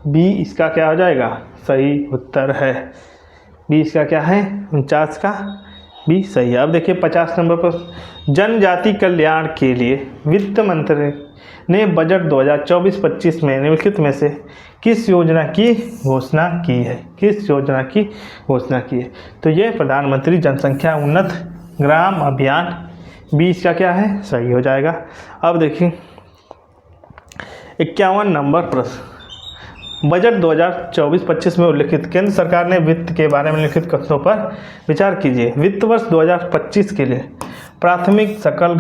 बी इसका क्या हो जाएगा? सही उत्तर है। बी इसका क्या है? 49 का बी सही है। अब देखिए 50 नंबर पर, जनजाति कल्याण के लिए वित्त मंत्री ने बजट 2024-25 में निम्नलिखित में से किस योजना की घोषणा की है? किस योजना की घोषणा की है? तो ये प्रधानमंत्री जनसंख्या उन्नत ग्राम अभियान। बी इसका क्या है? सही हो जाएगा। अब देखिए 51 नंबर प्रश्न, बजट 2024-25 में उल्लिखित केंद्र सरकार ने वित्त के बारे में लिखित कथनों पर विचार कीजिए। वित्त वर्ष 2025 के लिए प्राथमिक सकल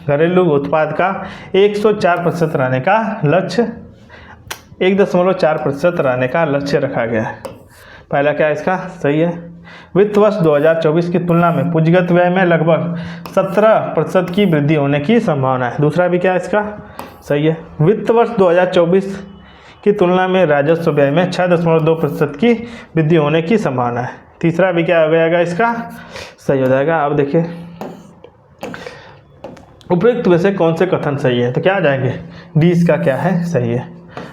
घरेलू उत्पाद का 104% रहने का लक्ष्य 1.4% रहने का लक्ष्य रखा गया है। पहला क्या है इसका सही है। वित्त वर्ष 2024 की तुलना में पूंजीगत व्यय में लगभग 17% की वृद्धि होने की संभावना है। दूसरा भी क्या है इसका सही है। वित्त वर्ष 2024 की तुलना में राजस्व व्यय में 6.2% की वृद्धि होने की संभावना है। तीसरा भी क्या हो जाएगा इसका सही हो जाएगा। अब देखिए उपयुक्त में से कौन से कथन सही है, तो क्या आ जाएंगे, डी इसका क्या है सही है।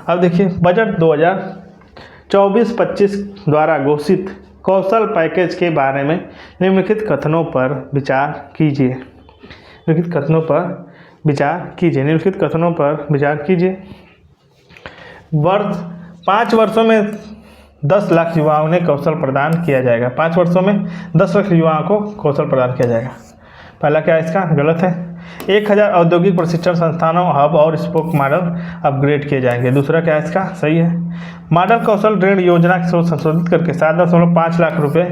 अब देखिए बजट 2024-25 द्वारा घोषित कौशल पैकेज के बारे में निम्नलिखित कथनों पर विचार कीजिए। निम्नलिखित कथनों पर विचार कीजिए। निम्नलिखित कथनों पर विचार कीजिए। 5 वर्षों में 10 लाख युवाओं ने कौशल प्रदान किया जाएगा। 5 वर्षों में 10 लाख युवाओं को कौशल प्रदान किया जाएगा। पहला क्या इसका गलत है। 1000 औद्योगिक प्रशिक्षण संस्थानों हब और स्पोक मॉडल अपग्रेड किए जाएंगे। दूसरा क्या इसका सही है। मॉडल कौशल ऋण योजना को संशोधित करके 7.5 लाख रुपए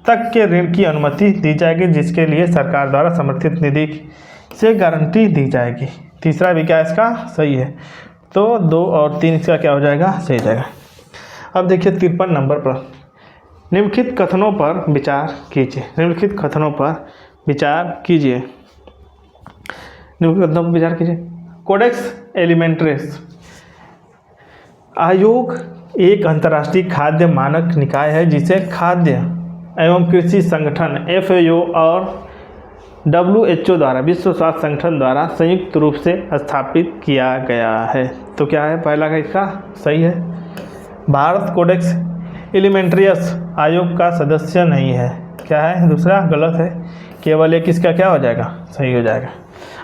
तक के ऋण की अनुमति दी जाएगी, जिसके लिए सरकार द्वारा समर्थित निधि से गारंटी दी जाएगी। तीसरा भी क्या इसका सही है। तो 2 और 3 इसका क्या हो जाएगा सही हो जाएगा। अब देखिए 53 नंबर पर निम्नलिखित कथनों पर विचार कीजिए। निम्नलिखित कथनों पर विचार कीजिए। निम्नलिखित कथनों पर विचार कीजिए। कोडेक्स एलिमेंट्रेस आयोग एक अंतर्राष्ट्रीय खाद्य मानक निकाय है जिसे खाद्य एवं कृषि संगठन FAO और WHO द्वारा विश्व स्वास्थ्य संगठन द्वारा संयुक्त रूप से स्थापित किया गया है। तो क्या है पहला का इसका सही है। भारत कोडेक्स एलिमेंट्रियस आयोग का सदस्य नहीं है। क्या है दूसरा गलत है। केवल एक इसका क्या हो जाएगा सही हो जाएगा।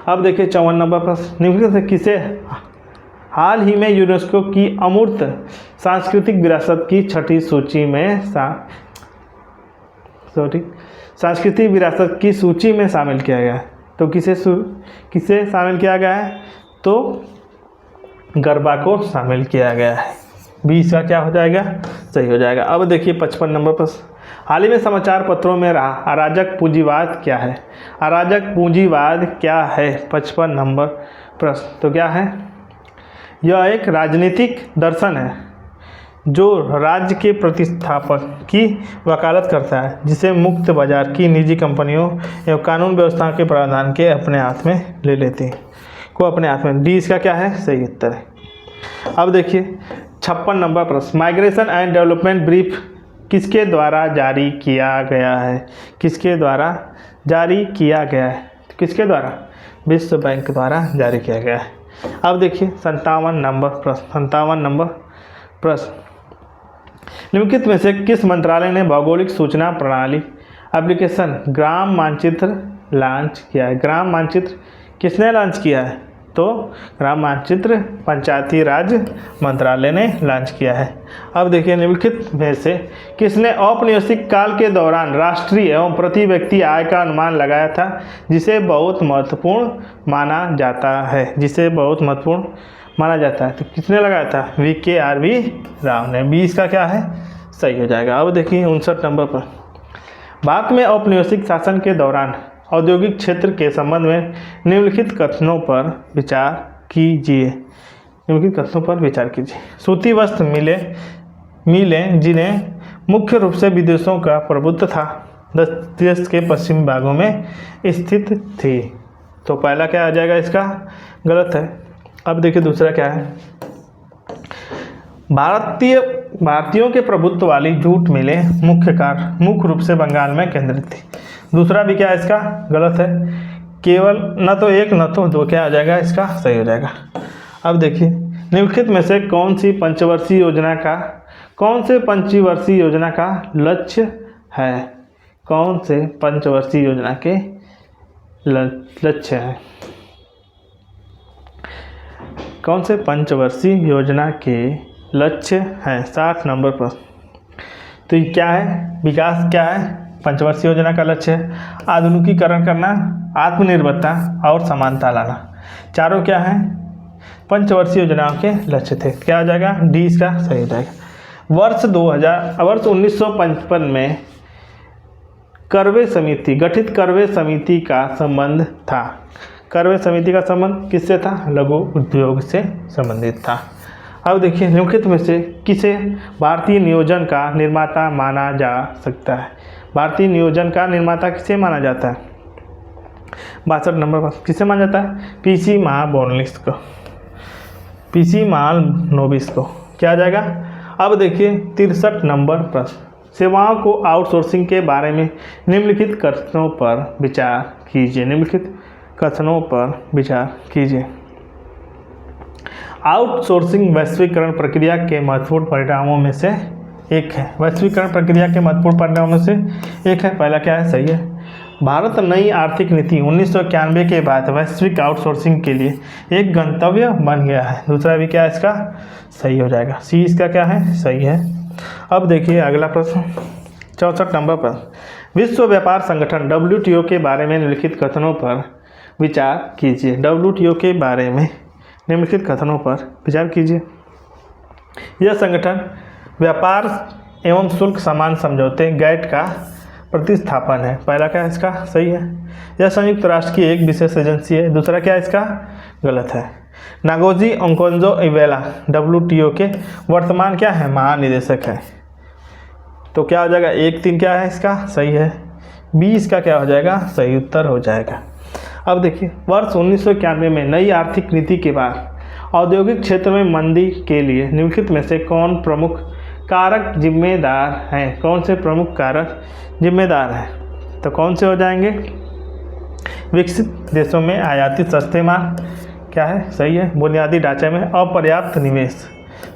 अब देखिए 54 नंबर प्रश्न निम्नलिखित से किसे हाल ही में यूनेस्को की अमूर्त सांस्कृतिक विरासत की छठी सूची में सांस्कृतिक विरासत की सूची में शामिल किया गया है। तो किसे शामिल किया गया है, तो गरबा को शामिल किया गया है। 20 का क्या हो जाएगा सही हो जाएगा। अब देखिए 55 नंबर प्रश्न हाल ही में समाचार पत्रों में रहा अराजक पूंजीवाद क्या है। अराजक पूंजीवाद क्या है 55 नंबर प्रश्न। तो क्या है, यह एक राजनीतिक दर्शन है जो राज्य के प्रतिस्थापन की वकालत करता है, जिसे मुक्त बाजार की निजी कंपनियों एवं कानून व्यवस्था के प्रावधान के अपने हाथ में ले लेती हैं को अपने हाथ में। डी इसका क्या है सही उत्तर है। अब देखिए 56 नंबर प्रश्न माइग्रेशन एंड डेवलपमेंट ब्रीफ किसके द्वारा जारी किया गया है। किसके द्वारा जारी किया गया है, किसके द्वारा, विश्व बैंक द्वारा जारी किया गया है। अब देखिए 57 नंबर प्रश्न निम्नलिखित में से किस मंत्रालय ने भौगोलिक सूचना प्रणाली एप्लीकेशन ग्राम मानचित्र लॉन्च किया है। ग्राम मानचित्र किसने लॉन्च किया है, तो ग्राम मानचित्र पंचायती राज मंत्रालय ने लॉन्च किया है। अब देखिए निम्नलिखित में से किसने औपनिवेशिक काल के दौरान राष्ट्रीय एवं प्रति व्यक्ति आय का अनुमान लगाया था, जिसे बहुत महत्वपूर्ण माना जाता है। जिसे बहुत महत्वपूर्ण माना जाता है, तो किसने लगाया था, VKRB राव ने। 20 का क्या है सही हो जाएगा। अब देखिए 59 नंबर पर भारत में औपनिवेशिक शासन के दौरान औद्योगिक क्षेत्र के संबंध में निम्नलिखित कथनों पर विचार कीजिए। निम्नलिखित कथनों पर विचार कीजिए। सूती वस्त्र मिलें जिन्हें मुख्य रूप से विदेशों का प्रभुत्व था, देश के पश्चिमी भागों में स्थित थी। तो पहला क्या आ जाएगा इसका गलत है। अब देखिए दूसरा क्या है, भारतीयों के प्रभुत्व वाली जूट मिलें मुख्य रूप से बंगाल में केंद्रित थी। दूसरा भी क्या है इसका गलत है। केवल न तो एक न तो दो क्या आ जाएगा इसका सही हो जाएगा। अब देखिए निम्नलिखित में से कौन से पंचवर्षीय योजना का लक्ष्य है। कौन से पंचवर्षीय योजना के लक्ष्य है, कौन से पंचवर्षीय योजना के लक्ष्य हैं। 60 नंबर पर तो ये क्या है, विकास क्या है, पंचवर्षीय योजना का लक्ष्य है आधुनिकीकरण करना, आत्मनिर्भरता और समानता लाना। चारों क्या है पंचवर्षीय योजनाओं के लक्ष्य थे। क्या हो जाएगा डी इसका सही हो जाएगा। वर्ष 1955 में गठित करवे समिति का संबंध था। करवे समिति का संबंध किससे था, लघु उद्योग से संबंधित था। अब देखिए निम्नलिखित में से किसे भारतीय नियोजन का निर्माता माना जा सकता है? भारतीय नियोजन का निर्माता किसे माना जाता है? 62 नंबर पर किसे माना जाता है? पीसी महालनोबिस को। पीसी महालनोबिस को क्या आ जाएगा? अब देखिए 63 नंबर प्रश्न, सेवाओं को आउटसोर्सिंग के बारे में निम्नलिखित कथनों पर विचार कीजिए। निम्नलिखित कथनों पर विचार कीजिए। आउटसोर्सिंग वैश्वीकरण प्रक्रिया के महत्वपूर्ण परिणामों में से एक है। वैश्वीकरण प्रक्रिया के महत्वपूर्ण परिणामों में से एक है। पहला क्या है? सही है। भारत नई आर्थिक नीति 1991 के बाद वैश्विक आउटसोर्सिंग के लिए एक गंतव्य बन गया है। दूसरा भी क्या है इसका? सही हो जाएगा। सी इसका क्या है? सही है। अब देखिए अगला प्रश्न 64 नंबर पर, विश्व व्यापार संगठन WTO के बारे में निम्नलिखित कथनों पर विचार कीजिए। WTO के बारे में निम्नलिखित कथनों पर विचार कीजिए। यह संगठन व्यापार एवं शुल्क समान समझौते गैट का प्रतिस्थापन है। पहला क्या है इसका? सही है। यह संयुक्त राष्ट्र की एक विशेष एजेंसी है। दूसरा क्या है इसका? गलत है। नागोजी ओकोंजो-इवेला WTO के वर्तमान क्या है? महानिदेशक है। तो क्या हो जाएगा? 1-3 क्या है इसका? सही है। बी इसका क्या हो जाएगा? सही उत्तर हो जाएगा। अब देखिए वर्ष 1991 में नई आर्थिक नीति के बाद औद्योगिक क्षेत्र में मंदी के लिए निम्नलिखित में से कौन प्रमुख कारक जिम्मेदार हैं? कौन से प्रमुख कारक जिम्मेदार हैं? तो कौन से हो जाएंगे? विकसित देशों में आयातित सस्ते माल क्या है? सही है। बुनियादी ढांचे में अपर्याप्त निवेश।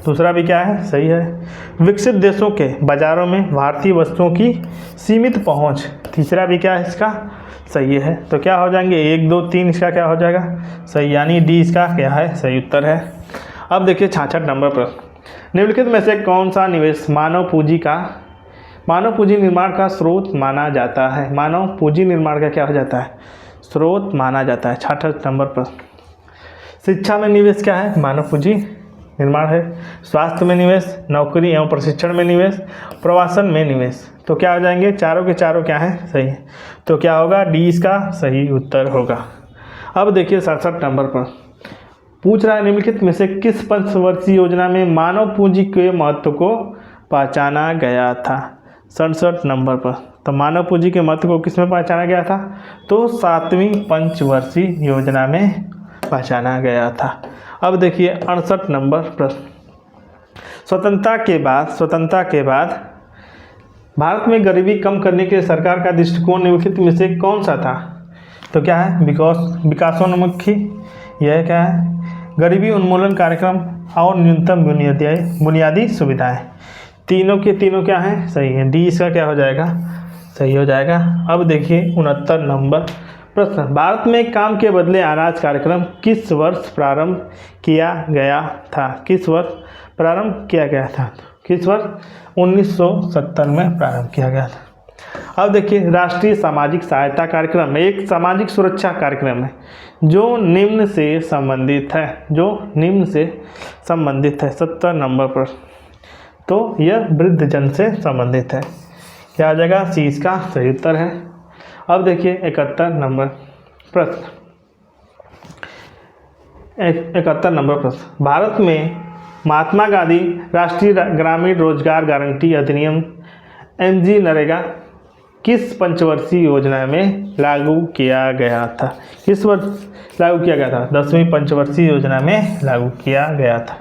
दूसरा भी क्या है? सही है। विकसित देशों के बाजारों में भारतीय वस्तुओं की सीमित पहुंच। तीसरा भी क्या है इसका? सही है। तो क्या हो जाएंगे? 1, 2, 3 इसका क्या हो जाएगा? सही, यानी डी इसका क्या है? सही उत्तर है। अब देखिए 66 नंबर पर, निम्नलिखित में से कौन सा निवेश मानव पूंजी निर्माण का स्रोत माना जाता है? मानव पूंजी निर्माण का क्या हो जाता है? स्रोत माना जाता है। 66 नंबर पर, शिक्षा में निवेश क्या है? मानव पूंजी निर्माण है। स्वास्थ्य में निवेश, नौकरी एवं प्रशिक्षण में निवेश, प्रवासन में निवेश। तो क्या हो जाएंगे? चारों के चारों क्या है? सही है। तो क्या होगा? डी इसका सही उत्तर होगा। अब देखिए 67 नंबर पर पूछ रहा है, निम्नलिखित में से किस पंचवर्षीय योजना में मानव पूंजी के महत्व को पहचाना गया था? 67 नंबर पर, तो मानव पूंजी के महत्व को किसमें पहचाना गया था? तो 7वीं पंचवर्षीय योजना में पहचाना गया था। अब देखिए 68 नंबर प्रश्न, स्वतंत्रता के बाद भारत में गरीबी कम करने के लिए सरकार का दृष्टिकोण निम्नलिखित में से कौन सा था? तो क्या है? विकासोन्मुखी। यह क्या है? गरीबी उन्मूलन कार्यक्रम और न्यूनतम बुनियादी सुविधाएं। तीनों के तीनों क्या हैं? सही है। डी इसका क्या हो जाएगा? सही हो जाएगा। अब देखिए 69 नंबर प्रश्न, भारत में काम के बदले अनाज कार्यक्रम किस वर्ष प्रारंभ किया गया था? किस वर्ष प्रारंभ किया गया था? किस वर्ष? 1970 में प्रारंभ किया गया था। अब देखिए राष्ट्रीय सामाजिक सहायता कार्यक्रम एक सामाजिक सुरक्षा कार्यक्रम है जो निम्न से संबंधित है। 70 नंबर पर, तो यह वृद्धजन से संबंधित है। क्या आ जाएगा? सी इसका सही उत्तर है। अब देखिए 71 नंबर प्रश्न, 71 नंबर प्रश्न, भारत में महात्मा गांधी राष्ट्रीय ग्रामीण रोजगार गारंटी अधिनियम MG नरेगा किस पंचवर्षीय योजना में लागू किया गया था? किस वर्ष लागू किया गया था? 10वीं पंचवर्षीय योजना में लागू किया गया था।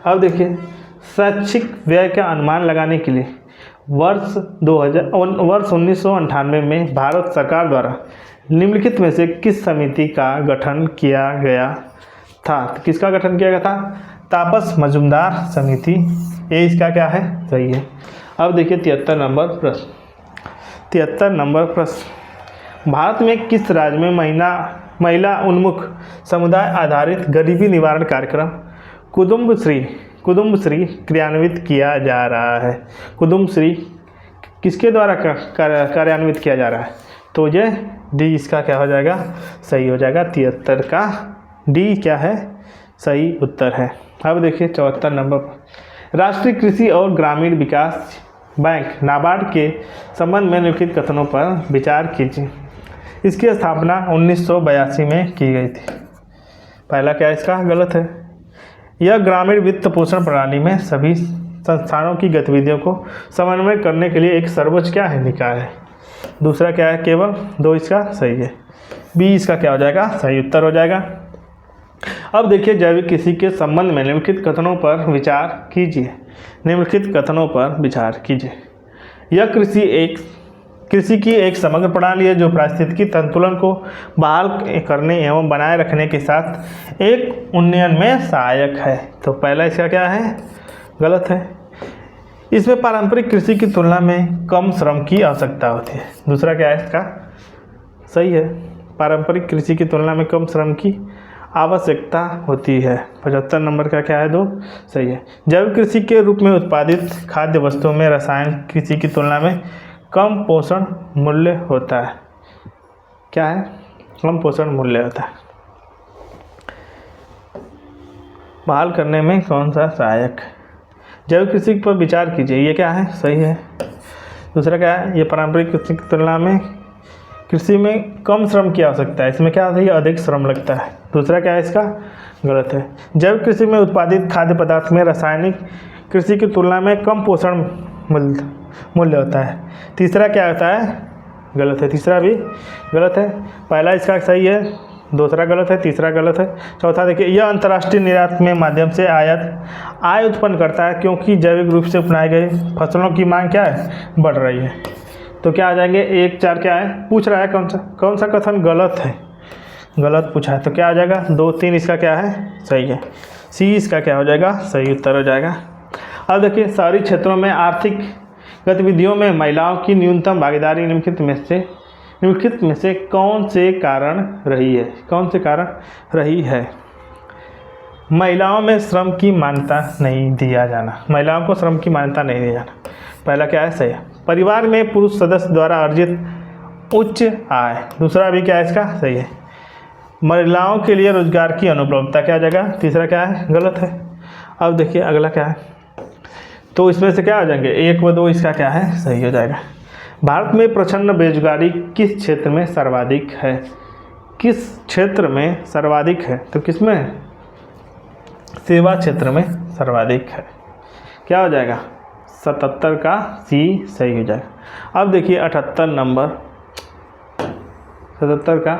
अब देखिए शैक्षिक व्यय का अनुमान लगाने के लिए वर्ष 1998 में भारत सरकार द्वारा निम्नलिखित में से किस समिति का गठन किया गया था? किसका गठन किया गया था? तापस मजुमदार समिति। ये इसका क्या है? सही है। अब देखिए 73 नंबर प्रश्न, 73 नंबर प्रश्न, भारत में किस राज्य में महिला उन्मुख समुदाय आधारित गरीबी निवारण कार्यक्रम कुदुम्बश्री क्रियान्वित किया जा रहा है? कुदुम्बश्री किसके द्वारा कार्यान्वित किया जा रहा है? तो ये डी इसका क्या हो जाएगा? सही हो जाएगा। 73 का डी क्या है? सही उत्तर है। अब देखिए 74 नंबर पर, राष्ट्रीय कृषि और ग्रामीण विकास बैंक नाबार्ड के संबंध में निम्नलिखित कथनों पर विचार कीजिए। इसकी स्थापना 1982 में की गई थी। पहला क्या इसका? गलत है। यह ग्रामीण वित्त पोषण प्रणाली में सभी संस्थानों की गतिविधियों को समन्वय करने के लिए एक सर्वोच्च क्या है, निकाय है। दूसरा क्या है, केवल 2 इसका सही है। बी इसका क्या हो जाएगा, सही उत्तर हो जाएगा। अब देखिए जैविक कृषि के संबंध में निम्नलिखित कथनों पर विचार कीजिए। निम्नलिखित कथनों पर विचार कीजिए। यह कृषि की एक समग्र प्रणाली है जो पारिस्थितिकी संतुलन को बहाल करने एवं बनाए रखने के साथ एक उन्नयन में सहायक है। तो पहला इसका क्या है, गलत है। इसमें पारंपरिक कृषि की तुलना में कम श्रम की आवश्यकता होती है। दूसरा क्या है इसका, सही है। पारंपरिक कृषि की तुलना में कम श्रम की आवश्यकता होती है। 75 नंबर का क्या है, 2 सही है। जैविक कृषि के रूप में उत्पादित खाद्य वस्तुओं में रसायन कृषि की तुलना में कम पोषण मूल्य होता है। क्या है, कम पोषण मूल्य होता है। बहाल करने में कौन सा सहायक। जैविक कृषि पर विचार कीजिए, ये क्या है, सही है। दूसरा क्या है, ये पारंपरिक कृषि की तुलना में कृषि में कम श्रम की आवश्यकता है। इसमें क्या होता है, अधिक श्रम लगता है। दूसरा क्या है इसका, गलत है। जैविक कृषि में उत्पादित खाद्य पदार्थ में रासायनिक कृषि की तुलना में कम पोषण मूल्य होता है। तीसरा क्या होता है, गलत है। तीसरा भी गलत है। पहला इसका सही है, दूसरा गलत है, तीसरा गलत है। चौथा देखिए, यह अंतर्राष्ट्रीय निर्यात में माध्यम से आय उत्पन्न करता है क्योंकि जैविक रूप से अपनाए गए फसलों की मांग क्या है, बढ़ रही है। तो क्या आ जाएंगे, 1 4 क्या है, पूछ रहा है कौन सा कथन गलत है, गलत पूछा है। तो क्या आ जाएगा, 2 3 इसका क्या है, सही है। सी इसका क्या हो जाएगा, सही उत्तर हो जाएगा। अब देखिए शहरी क्षेत्रों में आर्थिक गतिविधियों में महिलाओं की न्यूनतम भागीदारी निम्नलिखित में से कौन से कारण रही है, कौन से कारण रही है। महिलाओं में श्रम की मान्यता नहीं दिया जाना, महिलाओं को श्रम की मान्यता नहीं दिया जाना। पहला क्या है, सही है। परिवार में पुरुष सदस्य द्वारा अर्जित उच्च आय। दूसरा भी क्या है इसका, सही है। महिलाओं के लिए रोजगार की अनुपलब्धता क्या आ जाएगा, तीसरा क्या है, गलत है। अब देखिए अगला क्या है, तो इसमें से क्या हो जाएंगे, 1 व 2 इसका क्या है, सही हो जाएगा। भारत में प्रचंड बेरोजगारी किस क्षेत्र में सर्वाधिक है, किस क्षेत्र में सर्वाधिक है। तो किसमें, सेवा क्षेत्र में सर्वाधिक है। क्या हो जाएगा, 77 का सी सही हो जाएगा। अब देखिए 78 नंबर, 77 का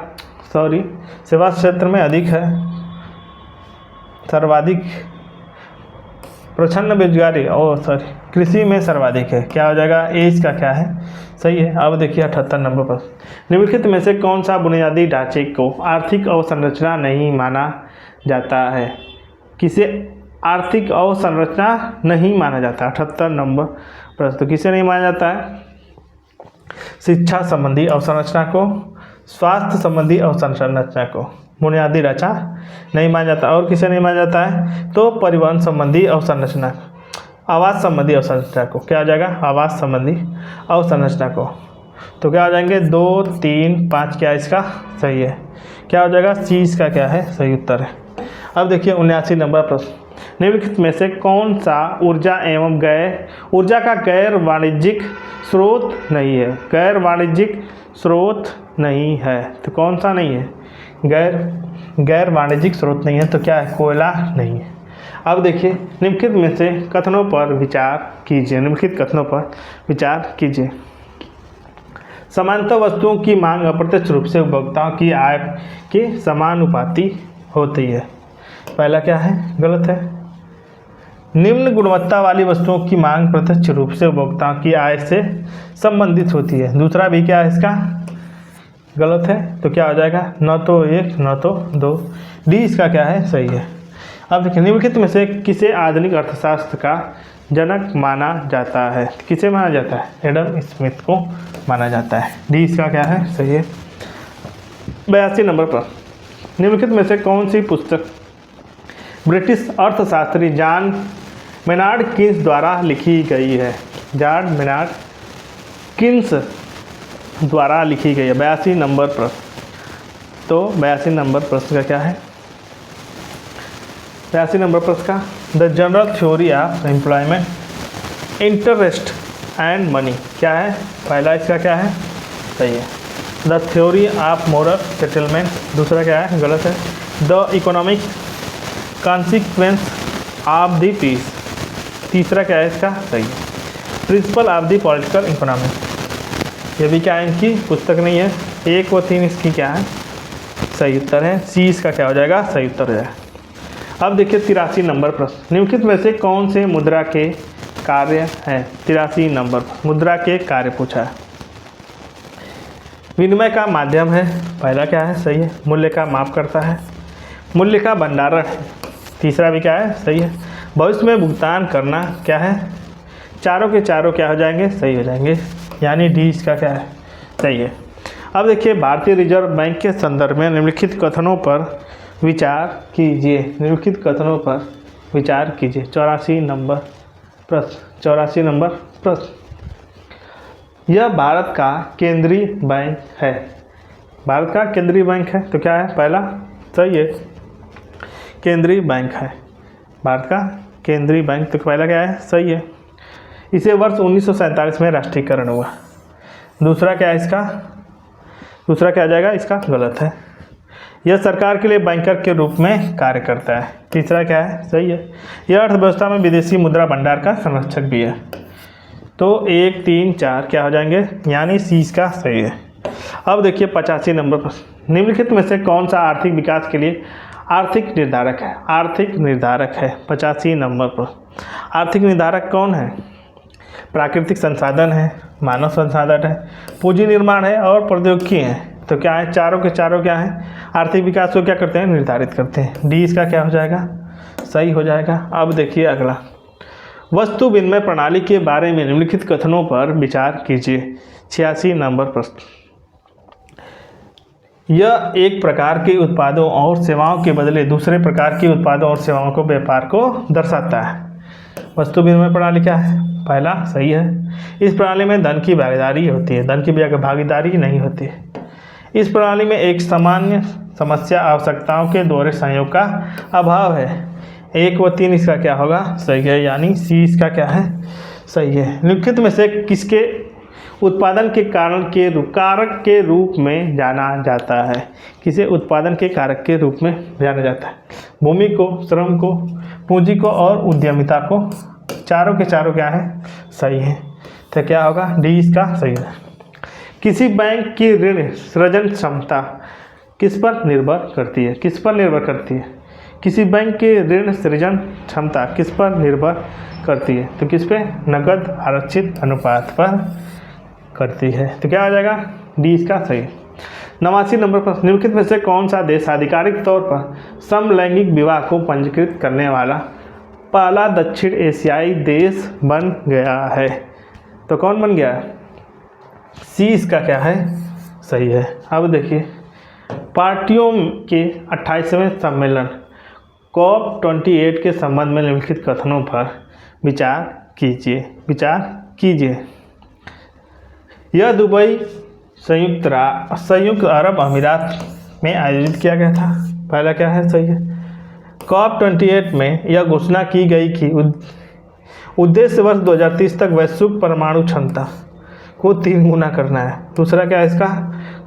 सॉरी, सेवा क्षेत्र में अधिक है, सर्वाधिक। प्रचंड बेरोजगारी कृषि में सर्वाधिक है। क्या हो जाएगा, ए इसका क्या है, सही है। अब देखिए 78 नंबर पर, निम्नलिखित में से कौन सा बुनियादी ढांचे को आर्थिक अवसंरचना नहीं माना जाता है। किसे आर्थिक अवसंरचना नहीं माना जाता, 78 नंबर प्रश्न। तो किसे नहीं माना जाता है, शिक्षा संबंधी अवसंरचना को, स्वास्थ्य संबंधी अवसंरचना को बुनियादी ढांचा नहीं माना जाता। और किसे नहीं माना जाता है, तो परिवहन संबंधी अवसंरचना, आवास संबंधी अवसंरचना को। क्या हो जाएगा, आवास संबंधी अवसंरचना को। तो क्या हो जाएंगे, 2 3 5 क्या इसका सही है। क्या हो जाएगा, सी इसका क्या है, सही उत्तर है। अब देखिए 79 नंबर प्रश्न, निम्नलिखित में से कौन सा ऊर्जा का गैर वाणिज्यिक स्रोत नहीं है। गैर वाणिज्यिक स्रोत नहीं है, तो कौन सा नहीं है, गैर वाणिज्यिक स्रोत नहीं है। तो क्या है, कोयला नहीं है। अब देखिए निम्नलिखित में से कथनों पर विचार कीजिए। निम्नलिखित कथनों पर विचार कीजिए। समानता वस्तुओं की मांग अप्रत्यक्ष रूप से उपभोक्ताओं की आय के समानुपाती होती है। पहला क्या है, गलत है। निम्न गुणवत्ता वाली वस्तुओं की मांग प्रत्यक्ष रूप से उपभोक्ताओं की आय से संबंधित होती है। दूसरा भी क्या है इसका, गलत है। तो क्या हो जाएगा, न तो 1 न तो 2, डी इसका क्या है, सही है। अब देखिए निम्नलिखित में से किसे आधुनिक अर्थशास्त्र का जनक माना जाता है। किसे माना जाता है, एडम स्मिथ को माना जाता है। डी इसका क्या है, सही है। 82 नंबर पर, निम्नलिखित में से कौन सी पुस्तक ब्रिटिश अर्थशास्त्री जॉन मेनार्ड किन्स द्वारा लिखी गई है। जॉन मेनार्ड किन्स द्वारा लिखी गई है। 82 नंबर प्रश्न। तो 82 नंबर प्रश्न का क्या है, 82 नंबर प्रश्न का, the general theory of employment interest and money क्या है। पहला इसका क्या है, सही है। The theory of moral settlement, दूसरा क्या है, गलत है। The economic consequence of the peace. तीसरा क्या है इसका? सही है, principle of the political economy. ये भी क्या है, इनकी पुस्तक नहीं है। 1 व 3 इसकी क्या है? सही उत्तर है। सी इसका क्या हो जाएगा? सही उत्तर हो जाएगा। अब देखिए 83 नंबर प्रश्न, निम्नलिखित में से कौन से मुद्रा के कार्य हैं? 83 नंबर मुद्रा के कार्य पूछा है। विनिमय का माध्यम है, पहला क्या है? सही है। मूल्य का माप करता है, मूल्य का भंडारण है, तीसरा भी क्या है? सही है। भविष्य में भुगतान करना क्या है? चारों के चारों क्या हो जाएंगे? सही हो जाएंगे, यानी डी इसका क्या है? सही है। अब देखिए भारतीय रिजर्व बैंक के संदर्भ में निम्नलिखित कथनों पर विचार कीजिए। निम्नलिखित कथनों पर विचार कीजिए। 84 नंबर प्रश्न, 84 नंबर प्रश्न, यह भारत का केंद्रीय बैंक है। भारत का केंद्रीय बैंक है तो क्या है? पहला सही है, केंद्रीय बैंक है। भारत का केंद्रीय बैंक तो पहला क्या है? सही है। इसे वर्ष 1947 में राष्ट्रीयकरण हुआ। दूसरा क्या है इसका? दूसरा क्या आ जाएगा? इसका गलत है। यह सरकार के लिए बैंकर के रूप में कार्य करता है। तीसरा क्या है? सही है। यह अर्थव्यवस्था में विदेशी मुद्रा भंडार का संरक्षक भी है। तो 1, 3, 4 क्या हो जाएंगे? यानी सी इसका सही है। अब देखिए 85 नंबर प्रश्न, निम्नलिखित में से कौन सा आर्थिक विकास के लिए आर्थिक निर्धारक है? आर्थिक निर्धारक है 85 नंबर प्रश्न। आर्थिक निर्धारक कौन है? प्राकृतिक संसाधन है, मानव संसाधन है, पूंजी निर्माण है और प्रौद्योगिकी है। तो क्या है? चारों के चारों क्या है? आर्थिक विकास को क्या करते हैं? निर्धारित करते हैं। डी इसका क्या हो जाएगा? सही हो जाएगा। अब देखिए अगला, वस्तु विनिमय प्रणाली के बारे में निम्नलिखित कथनों पर विचार कीजिए। 86 नंबर प्रश्न, यह एक प्रकार के उत्पादों और सेवाओं के बदले दूसरे प्रकार के उत्पादों और सेवाओं को व्यापार को दर्शाता है। वस्तु विनिमय प्रणाली क्या है? पहला सही है। इस प्रणाली में धन की भागीदारी होती है, धन की भागीदारी नहीं होती है। इस प्रणाली में एक सामान्य समस्या आवश्यकताओं के दोहरे संयोग का अभाव है। 1 व 3 इसका क्या होगा? सही है, यानी सी इसका क्या है? सही है। निम्नलिखित में से किसके उत्पादन के कारण के कारक के रूप में जाना जाता है? किसे उत्पादन के कारक के रूप में जाना जाता है? भूमि को, श्रम को, पूंजी को और उद्यमिता को। चारों के चारों क्या है? सही है। तो क्या होगा? डी इसका सही है। किसी बैंक की ऋण सृजन क्षमता किस पर निर्भर करती है? किस पर निर्भर करती है? किसी बैंक की ऋण सृजन क्षमता किस पर निर्भर करती है? तो किस पे? नकद आरक्षित अनुपात पर करती है। तो क्या आ जाएगा? डी इसका सही। 89 नंबर पर, निम्नलिखित में से कौन सा देश आधिकारिक तौर पर समलैंगिक विवाह को पंजीकृत करने वाला पहला दक्षिण एशियाई देश बन गया है? तो कौन बन गया? सी इसका क्या है? सही है। अब देखिए पार्टियों के 28वें सम्मेलन COP28 के संबंध में निम्नलिखित कथनों पर विचार कीजिए। विचार कीजिए। यह दुबई संयुक्त अरब अमीरात में आयोजित किया गया था। पहला क्या है? सही है। COP28 में यह घोषणा की गई कि उद्देश्य वर्ष 2030 तक वैश्विक परमाणु क्षमता को 3 गुना करना है। दूसरा क्या है इसका?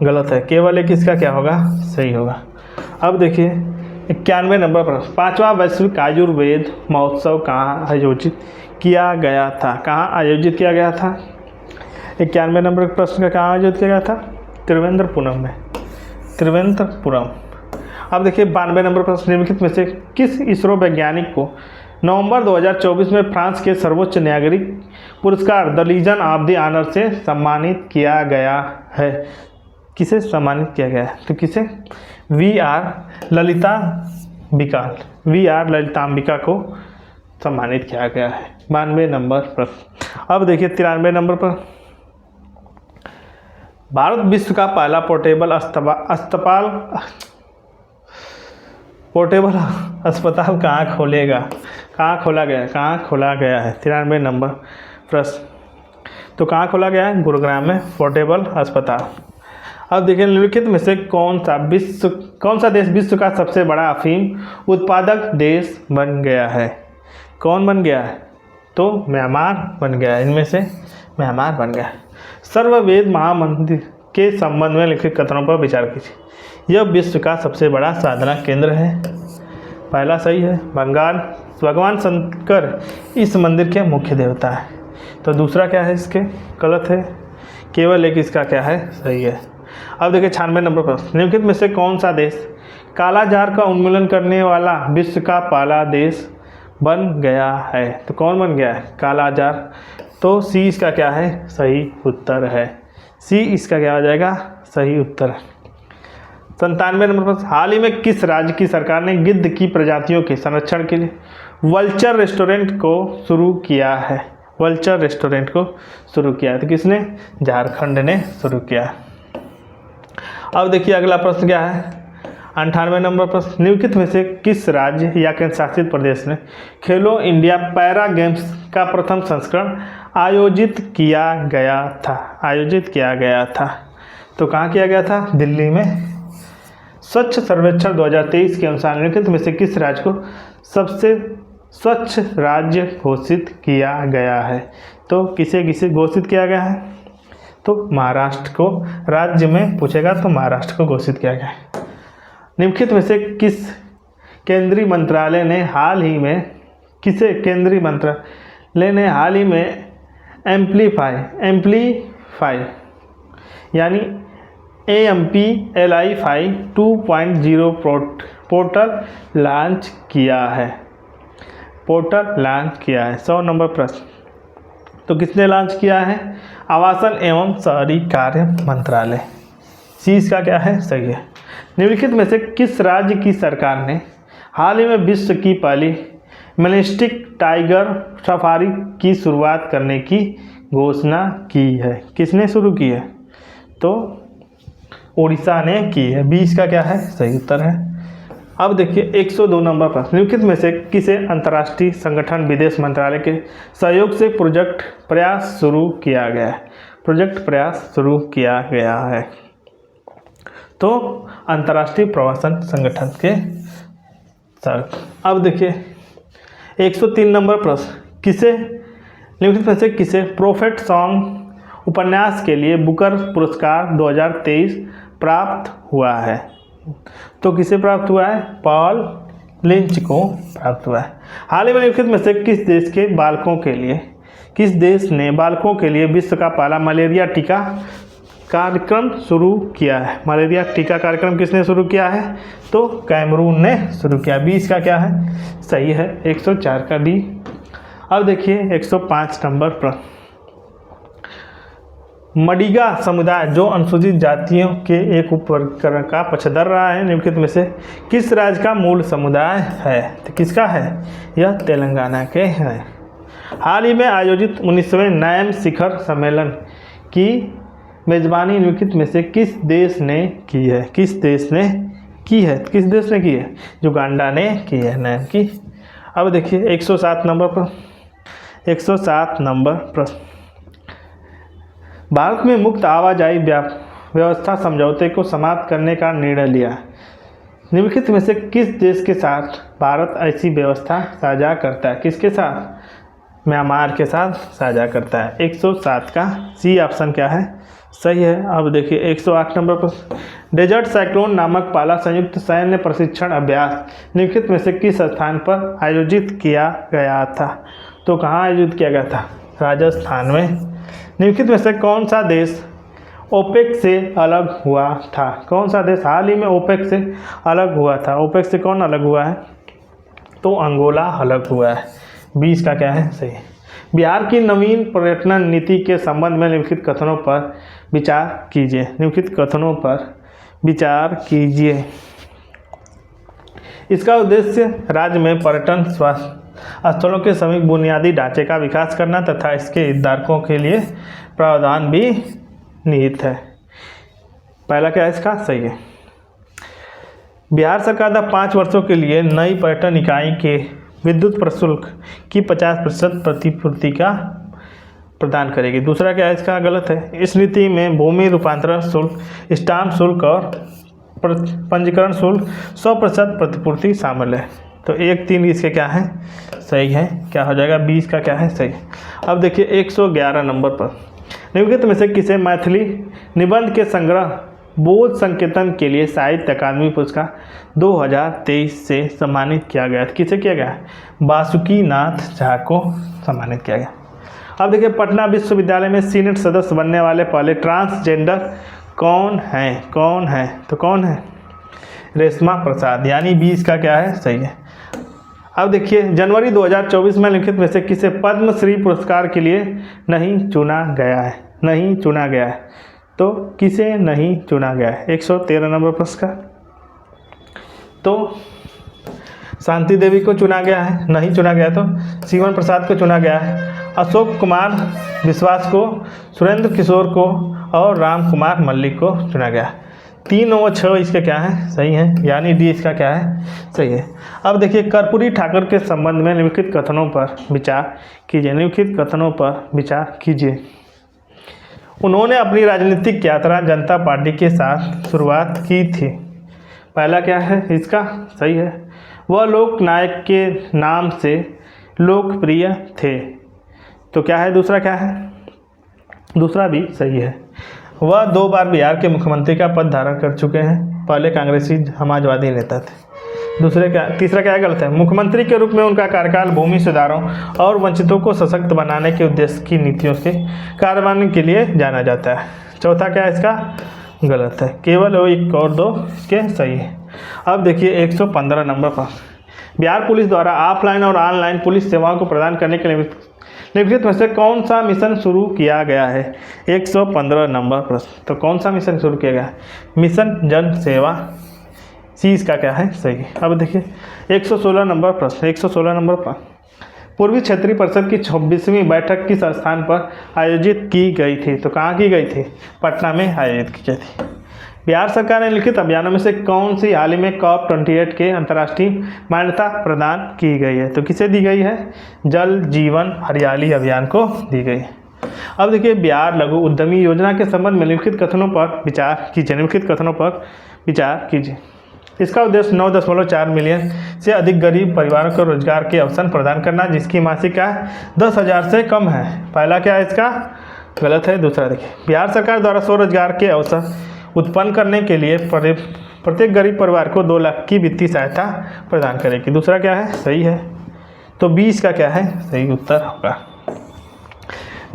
गलत है। केवल एक इसका क्या होगा? सही होगा। अब देखिए 91 नंबर प्रश्न, 5वां वैश्विक आयुर्वेद महोत्सव कहाँ आयोजित किया गया था? कहाँ आयोजित किया गया था? 91 नंबर प्रश्न का कहाँ आयोजित किया गया था? त्रिवेंद्रपुरम में। त्रिवेंद्रपुरम। अब देखिए 92 नंबर प्रश्न, निम्नलिखित में से किस इसरो वैज्ञानिक को नवंबर 2024 में फ्रांस के सर्वोच्च नागरिक पुरस्कार the legion of the honour से सम्मानित किया गया है? किसे सम्मानित किया गया है? तो किसे? VR ललितांबिका को सम्मानित किया गया है। 92 नंबर प्रश्न। अब देखिए 93 नंबर पर, भारत विश्व का पहला पोर्टेबल अस्पताल कहाँ खोलेगा? कहाँ खोला गया? कहाँ खोला गया है? 93 नंबर प्रश्न। तो कहाँ खोला गया है? गुरुग्राम में पोर्टेबल अस्पताल। अब देखिए निम्नलिखित में से कौन सा देश विश्व का सबसे बड़ा अफीम उत्पादक देश बन गया है? कौन बन गया है? तो म्यांमार बन गया है। इनमें से म्यांमार बन गया है। सर्ववेद महामंदिर के संबंध में लिखित कथनों पर विचार कीजिए। यह विश्व का सबसे बड़ा साधना केंद्र है। पहला सही है। बंगाल भगवान शंकर इस मंदिर के मुख्य देवता है। तो दूसरा क्या है इसके गलत है, केवल एक इसका क्या है सही है। अब देखिए 96 नंबर प्रश्न, निम्नलिखित में से कौन सा देश कालाजार का उन्मूलन करने वाला विश्व का पहला देश बन गया है? तो कौन बन गया है? कालाजार। तो सी इसका क्या है सही उत्तर है, सी इसका क्या हो जाएगा सही उत्तर है। 97 नंबर प्रश्न, हाल ही में किस राज्य की सरकार ने गिद्ध की प्रजातियों के संरक्षण के लिए वल्चर रेस्टोरेंट को शुरू किया है? वल्चर रेस्टोरेंट को शुरू किया है, तो किसने? झारखंड ने शुरू किया है। अब देखिए अगला प्रश्न क्या है, 98 नंबर प्रश्न, निम्नलिखित में से किस राज्य या केंद्र शासित प्रदेश ने खेलो इंडिया पैरा गेम्स का प्रथम संस्करण आयोजित किया गया था? आयोजित किया गया था, तो कहाँ किया गया था? दिल्ली में। स्वच्छ सर्वेक्षण 2023 के अनुसार निम्नलिखित में से किस राज्य को सबसे स्वच्छ राज्य घोषित किया गया है? तो किसे किसे घोषित किया गया है? तो महाराष्ट्र को, राज्य में पूछेगा तो महाराष्ट्र को घोषित किया गया है। निम्नलिखित में से किस केंद्रीय मंत्रालय ने हाल ही में, किसे केंद्रीय मंत्रालय ने हाल ही में एम्प्लीफाई यानी AMPLI 2.0 पोर्टल लॉन्च किया है? पोर्टल लॉन्च किया है। 100 नंबर प्रश्न, तो किसने लॉन्च किया है? आवासन एवं शहरी कार्य मंत्रालय। सी इसका क्या है सही है। निम्नलिखित में से किस राज्य की सरकार ने हाल ही में विश्व की पहली मेजेस्टिक टाइगर सफारी की शुरुआत करने की घोषणा की है? किसने शुरू की है? तो उड़ीसा ने की है। 20 का क्या है सही उत्तर है। अब देखिए 102 नंबर प्रश्न, निम्नलिखित में से किसे अंतर्राष्ट्रीय संगठन विदेश मंत्रालय के सहयोग से प्रोजेक्ट प्रयास शुरू किया गया है? प्रोजेक्ट प्रयास शुरू किया गया है, तो अंतर्राष्ट्रीय प्रवासन संगठन के साथ। अब देखिए 103 नंबर प्रश्न, किसे निम्नलिखित में से किसे प्रोफेट सॉन्ग उपन्यास के लिए बुकर पुरस्कार 2023 प्राप्त हुआ है? तो किसे प्राप्त हुआ है? पॉल लिंच को प्राप्त हुआ है। हाल ही में निम्नलिखित में से किस देश के बालकों के लिए, किस देश ने बालकों के लिए विश्व का पहला मलेरिया टीका कार्यक्रम शुरू किया है? मलेरिया टीका कार्यक्रम किसने शुरू किया है? तो कैमरून ने शुरू किया। 20 का क्या है सही है। 104 का डी। अब देखिए 105 नंबर प्रश्न, मडिगा समुदाय जो अनुसूचित जातियों के एक उपवर्ग का पक्षधर रहा है, निम्नलिखित में से किस राज्य का मूल समुदाय है? तो किसका है? यह तेलंगाना के हैं। हाल ही में आयोजित 19वें नैम शिखर सम्मेलन की मेजबानी निम्नलिखित में से किस देश ने की है? किस देश ने की है? किस देश ने की है? युगांडा ने की है नैम की। अब देखिए 107 नंबर प्रश्न, 107 नंबर प्रश्न, भारत में मुक्त आवाजाही व्यवस्था समझौते को समाप्त करने का निर्णय लिया। निम्नलिखित में से किस देश के साथ भारत ऐसी व्यवस्था साझा करता है? किसके साथ? म्यांमार के साथ साझा करता है। 107 का सी ऑप्शन क्या है सही है। अब देखिए 108 नंबर पर, डेजर्ट साइक्लोन नामक पहला संयुक्त सैन्य प्रशिक्षण अभ्यास निम्नलिखित में से किस स्थान पर आयोजित किया गया था? तो कहाँ आयोजित किया गया था? राजस्थान में। निम्नलिखित में से कौन सा देश ओपेक से अलग हुआ था? कौन सा देश हाल ही में ओपेक से अलग हुआ था? ओपेक से कौन अलग हुआ है? तो अंगोला अलग हुआ है। 20 का क्या है सही। बिहार की नवीन पर्यटन नीति के संबंध में निम्नलिखित कथनों पर विचार कीजिए। निम्नलिखित कथनों पर विचार कीजिए। इसका उद्देश्य राज्य में पर्यटन स्वास्थ्य स्थलों के समीप बुनियादी ढांचे का विकास करना तथा इसके हितधारकों के लिए प्रावधान भी निहित है। पहला क्या है इसका सही है। बिहार सरकार 5 वर्षों के लिए नई पर्यटन इकाई के विद्युत प्रशुल्क की 50% प्रतिपूर्ति का प्रदान करेगी। दूसरा क्या है इसका गलत है। इस नीति में भूमि रूपांतरण शुल्क, स्टाम्प शुल्क और पंजीकरण शुल्क 100% प्रतिपूर्ति शामिल है। तो 1, 3 इसके क्या है सही है। क्या हो जाएगा? 20 का क्या है सही। अब देखिए 111 नंबर पर, निम्नलिखित में से किसे मैथिली निबंध के संग्रह बोध संकेतन के लिए साहित्य अकादमी पुरस्कार 2023 से सम्मानित किया गया। किसे किया गया? बासुकीनाथ झा को सम्मानित किया गया। अब देखिए, पटना विश्वविद्यालय में सीनेट सदस्य बनने वाले पहले ट्रांसजेंडर कौन है? तो कौन है? रेशमा प्रसाद, यानी 20 का क्या है? सही है। अब देखिए, जनवरी 2024 में निम्नलिखित में से किसे पद्मश्री पुरस्कार के लिए नहीं चुना गया है? तो किसे नहीं चुना गया है? 113 नंबर पुरस्कार तो शांति देवी को चुना गया है, नहीं चुना गया तो शिवन प्रसाद को चुना गया है, अशोक कुमार विश्वास को, सुरेंद्र किशोर को और राम कुमार मल्लिक को चुना गया। 3 और 6 इसके क्या है? सही है, यानी डी इसका क्या है? सही है। अब देखिए, कर्पूरी ठाकुर के संबंध में निम्नलिखित कथनों पर विचार कीजिए। उन्होंने अपनी राजनीतिक यात्रा जनता पार्टी के साथ शुरुआत की थी। पहला क्या है इसका? सही है। वह लोकनायक के नाम से लोकप्रिय थे। तो क्या है? दूसरा क्या है? दूसरा भी सही है। वह 2 बार बिहार के मुख्यमंत्री का पद धारण कर चुके हैं। पहले कांग्रेसी समाजवादी नेता थे। तीसरा क्या गलत है? मुख्यमंत्री के रूप में उनका कार्यकाल भूमि सुधारों और वंचितों को सशक्त बनाने के उद्देश्य की नीतियों के कार्यान्वयन के लिए जाना जाता है। चौथा क्या है इसका? गलत है। केवल 1 और 2 इसके सही है। अब देखिए, 115 नंबर पर बिहार पुलिस द्वारा ऑफलाइन और ऑनलाइन पुलिस सेवाओं को प्रदान करने के लिए निम्नलिखित में से कौन सा मिशन शुरू किया गया है? 115 नंबर प्रश्न। तो कौन सा मिशन शुरू किया गया है? मिशन जन सेवा। सी इसका क्या है? सही। अब देखिए, 116 नंबर प्रश्न। 116 नंबर पर पूर्वी क्षेत्रीय परिषद की 26वीं बैठक किस स्थान पर आयोजित की गई थी? तो कहाँ की गई थी? पटना में आयोजित की गई थी। बिहार सरकार ने लिखित अभियानों में से कौन सी हाल ही में COP28 के अंतर्राष्ट्रीय मान्यता प्रदान की गई है? तो किसे दी गई है? जल जीवन हरियाली अभियान को दी गई है। अब देखिए, बिहार लघु उद्यमी योजना के संबंध में निम्नलिखित कथनों पर विचार कीजिए। इसका उद्देश्य 9.4 मिलियन से अधिक गरीब परिवारों को रोजगार के अवसर प्रदान करना, जिसकी मासिक आय 10,000 से कम है। पहला क्या है इसका? गलत है। दूसरा देखिए, बिहार सरकार द्वारा स्वरोजगार के अवसर उत्पन्न करने के लिए प्रत्येक गरीब परिवार को 2 लाख की वित्तीय सहायता प्रदान करेगी। दूसरा क्या है? सही है। तो 20 का क्या है? सही उत्तर होगा।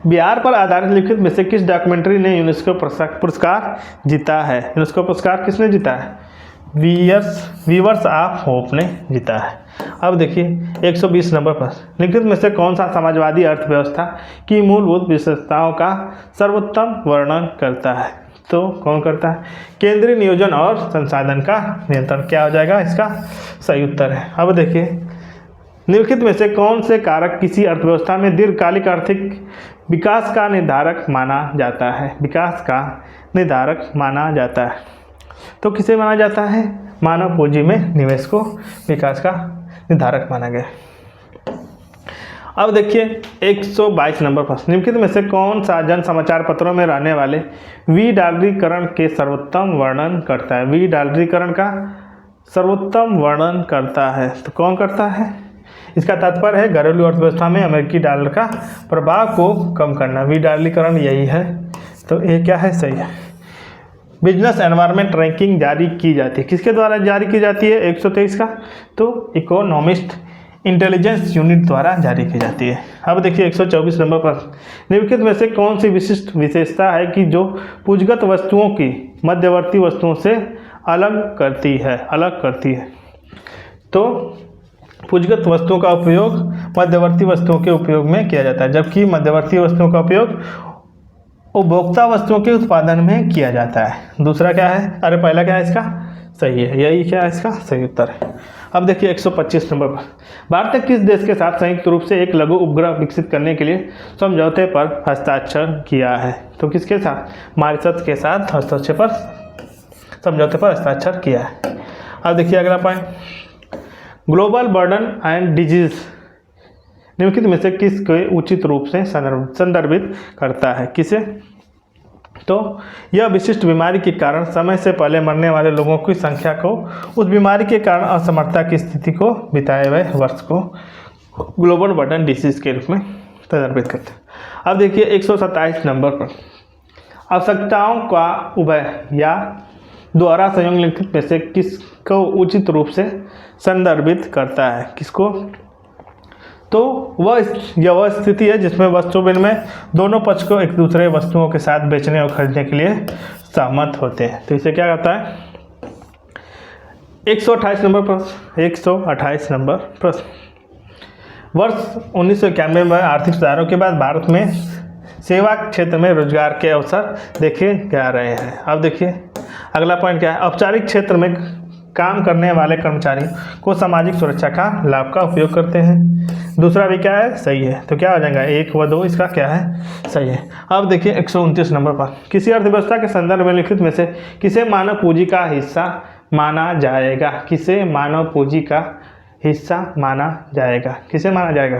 बिहार पर आधारित लिखित में से किस डॉक्यूमेंट्री ने यूनेस्को पुरस्कार जीता है? यूनेस्को पुरस्कार किसने जीता है? वीवर्स ऑफ होप ने जीता है। अब देखिए, 120 नंबर पर निम्नलिखित में से कौन सा समाजवादी अर्थव्यवस्था की मूलभूत विशेषताओं का सर्वोत्तम वर्णन करता है? तो कौन करता है? केंद्रीय नियोजन और संसाधन का नियंत्रण। क्या हो जाएगा इसका? सही उत्तर है। अब देखिए, निम्नलिखित में से कौन से कारक किसी अर्थव्यवस्था में दीर्घकालिक आर्थिक विकास का निर्धारक माना जाता है? विकास का निर्धारक माना जाता है। तो किसे माना जाता है? मानव पूंजी में निवेश को विकास का निर्धारक माना गया। अब देखिए, 122 नंबर प्रश्न। निम्नलिखित में से कौन सा जन समाचार पत्रों में रहने वाले विडालरीकरण के सर्वोत्तम वर्णन करता है? विडालरीकरण का सर्वोत्तम वर्णन करता है। तो कौन करता है? इसका तात्पर्य है घरेलू अर्थव्यवस्था में अमेरिकी डॉलर का प्रभाव को कम करना। विडालरीकरण यही है। तो ये क्या है? सही है। बिजनेस एनवायरनमेंट रैंकिंग जारी की जाती है। किसके द्वारा जारी की जाती है? 123 का। तो इकोनॉमिस्ट इंटेलिजेंस यूनिट द्वारा जारी की जाती है। अब देखिए, 124 नंबर पर निम्नलिखित में से कौन सी विशिष्ट विशेषता है कि जो पूंजीगत वस्तुओं की मध्यवर्ती वस्तुओं से अलग करती है? तो पूंजीगत वस्तुओं का उपयोग मध्यवर्ती वस्तुओं के उपयोग में किया जाता है, जबकि मध्यवर्ती वस्तुओं का उपयोग उपभोक्ता वस्तुओं के उत्पादन में किया जाता है। दूसरा क्या है? अरे पहला क्या है इसका? सही है। यही क्या है इसका? सही उत्तर है। अब देखिए, 125 नंबर पर भारत ने किस देश के साथ संयुक्त रूप से एक लघु उपग्रह विकसित करने के लिए समझौते पर हस्ताक्षर किया है? तो किसके साथ? मॉरिशस के साथ समझौते पर हस्ताक्षर किया है। अब देखिए, अगला point, global burden and disease निम्नलिखित में से किसके उचित रूप से संदर्भित करता है? किसे? तो यह विशिष्ट बीमारी के कारण समय से पहले मरने वाले लोगों की संख्या को उस बीमारी के कारण असमर्थता की स्थिति को बिताए हुए वर्ष को ग्लोबल बर्डन डिसीज के रूप में संदर्भित करते हैं। अब देखिए, 127 नंबर पर आवश्यकताओं का उभय या द्वारा संयोजन में से किसको उचित रूप से संदर्भित करता है? किसको? तो वह स्थिति है जिसमें वस्तु विनिमय दोनों पक्ष को एक दूसरे वस्तुओं के साथ बेचने और खरीदने के लिए सहमत होते हैं। तो इसे क्या कहता है? 128 नंबर प्रश्न, 128 नंबर प्रश्न। वर्ष 1991 में आर्थिक सुधारों के बाद भारत में सेवा क्षेत्र में रोजगार के अवसर देखे जा रहे हैं। अब देखिए अगला पॉइंट क्या है? औपचारिक क्षेत्र में काम करने वाले कर्मचारी को सामाजिक सुरक्षा का लाभ का उपयोग करते हैं। दूसरा भी क्या है? सही है। तो क्या हो जाएगा? 1 व 2 इसका क्या है? सही है। अब देखिए 129 नंबर पर, किसी अर्थव्यवस्था के संदर्भ में लिखित में से किसे मानव पूंजी का हिस्सा माना जाएगा? किसे मानव पूंजी का हिस्सा माना जाएगा? किसे माना जाएगा?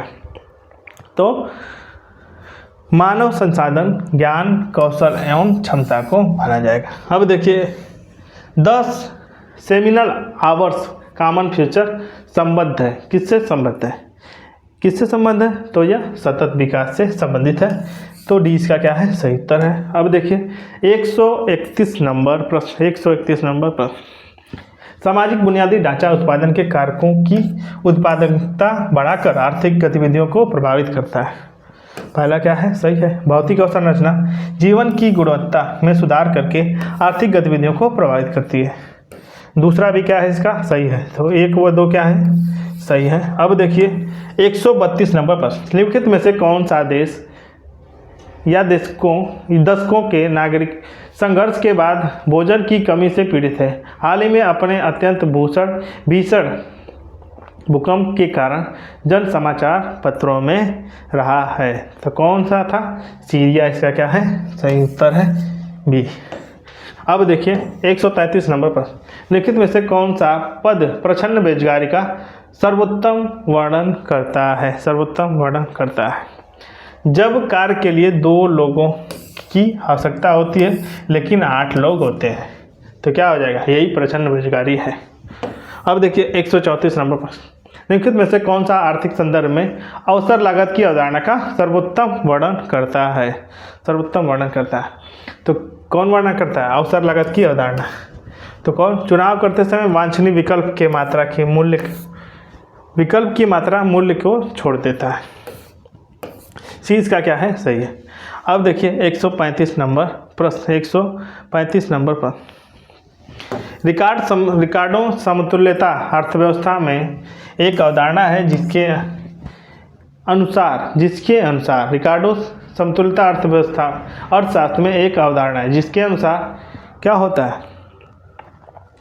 तो मानव संसाधन, ज्ञान, कौशल एवं क्षमता को माना जाएगा। अब देखिए 10 सेमिनल आवर्स कॉमन फ्यूचर संबद्ध है। किससे संबद्ध है? किससे संबंध है? तो यह सतत विकास से संबंधित है। तो डी इसका क्या है? सही उत्तर है। अब देखिए 131 नंबर प्रश्न, 131 नंबर प्रश्न। सामाजिक बुनियादी ढांचा उत्पादन के कारकों की उत्पादकता बढ़ाकर आर्थिक गतिविधियों को प्रभावित करता है। पहला क्या है? सही है। भौतिक अवसंरचना जीवन की गुणवत्ता में सुधार करके आर्थिक गतिविधियों को प्रभावित करती है। दूसरा भी क्या है? इसका सही है। तो 1 व 2 क्या है? सही है। अब देखिए 132 नंबर प्रश्न। निम्नलिखित में से कौन सा देश या दशकों के नागरिक संघर्ष के बाद भोजन की कमी से पीड़ित है? हाल ही में अपने अत्यंत भीषण भूकंप के कारण जन समाचार पत्रों में रहा है। तो कौन सा था? सीरिया इसका क्या है? सही उत्तर है बी। अब देखिए 133 नंबर प्रश्न। लिखित में से कौन सा पद प्रच्छन्न बेरोजगारी का सर्वोत्तम वर्णन करता है? सर्वोत्तम वर्णन करता है। जब कार्य के लिए 2 लोगों की आवश्यकता होती है लेकिन 8 लोग होते हैं, तो क्या हो जाएगा? यही प्रच्छन्न बेरोजगारी है। अब देखिए 134 नंबर प्रश्न। निम्नलिखित में से कौन सा आर्थिक संदर्भ में अवसर लागत की अवधारणा का सर्वोत्तम वर्णन करता है? सर्वोत्तम वर्णन करता है। तो कौन वर्णन करता है अवसर लागत की अवधारणा? तो कौन? चुनाव करते समय वांछनीय विकल्प की मात्रा मूल्य को छोड़ देता है। सी इसका क्या है? सही है। अब देखिए 135 नंबर प्रश्न, 135 नंबर पर रिकार्डो समतुल्यता अर्थव्यवस्था में एक अवधारणा है जिसके अनुसार रिकार्डो समतुल्यता अर्थव्यवस्था अर्थशास्त्र में एक अवधारणा है जिसके अनुसार क्या होता है?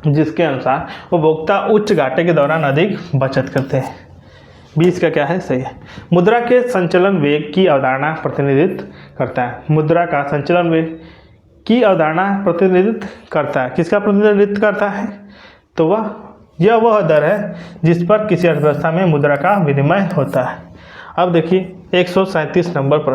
जिसके अनुसार उपभोक्ता उच्च घाटे के दौरान अधिक बचत करते हैं। 20 का क्या है? सही है। मुद्रा के संचलन वेग की अवधारणा प्रतिनिधित्व करता है। मुद्रा का संचलन वेग की अवधारणा प्रतिनिधित्व करता है। किसका प्रतिनिधित्व करता है? तो वह दर है जिस पर किसी अर्थव्यवस्था में मुद्रा का विनिमय होता है। अब देखिए 137 नंबर पर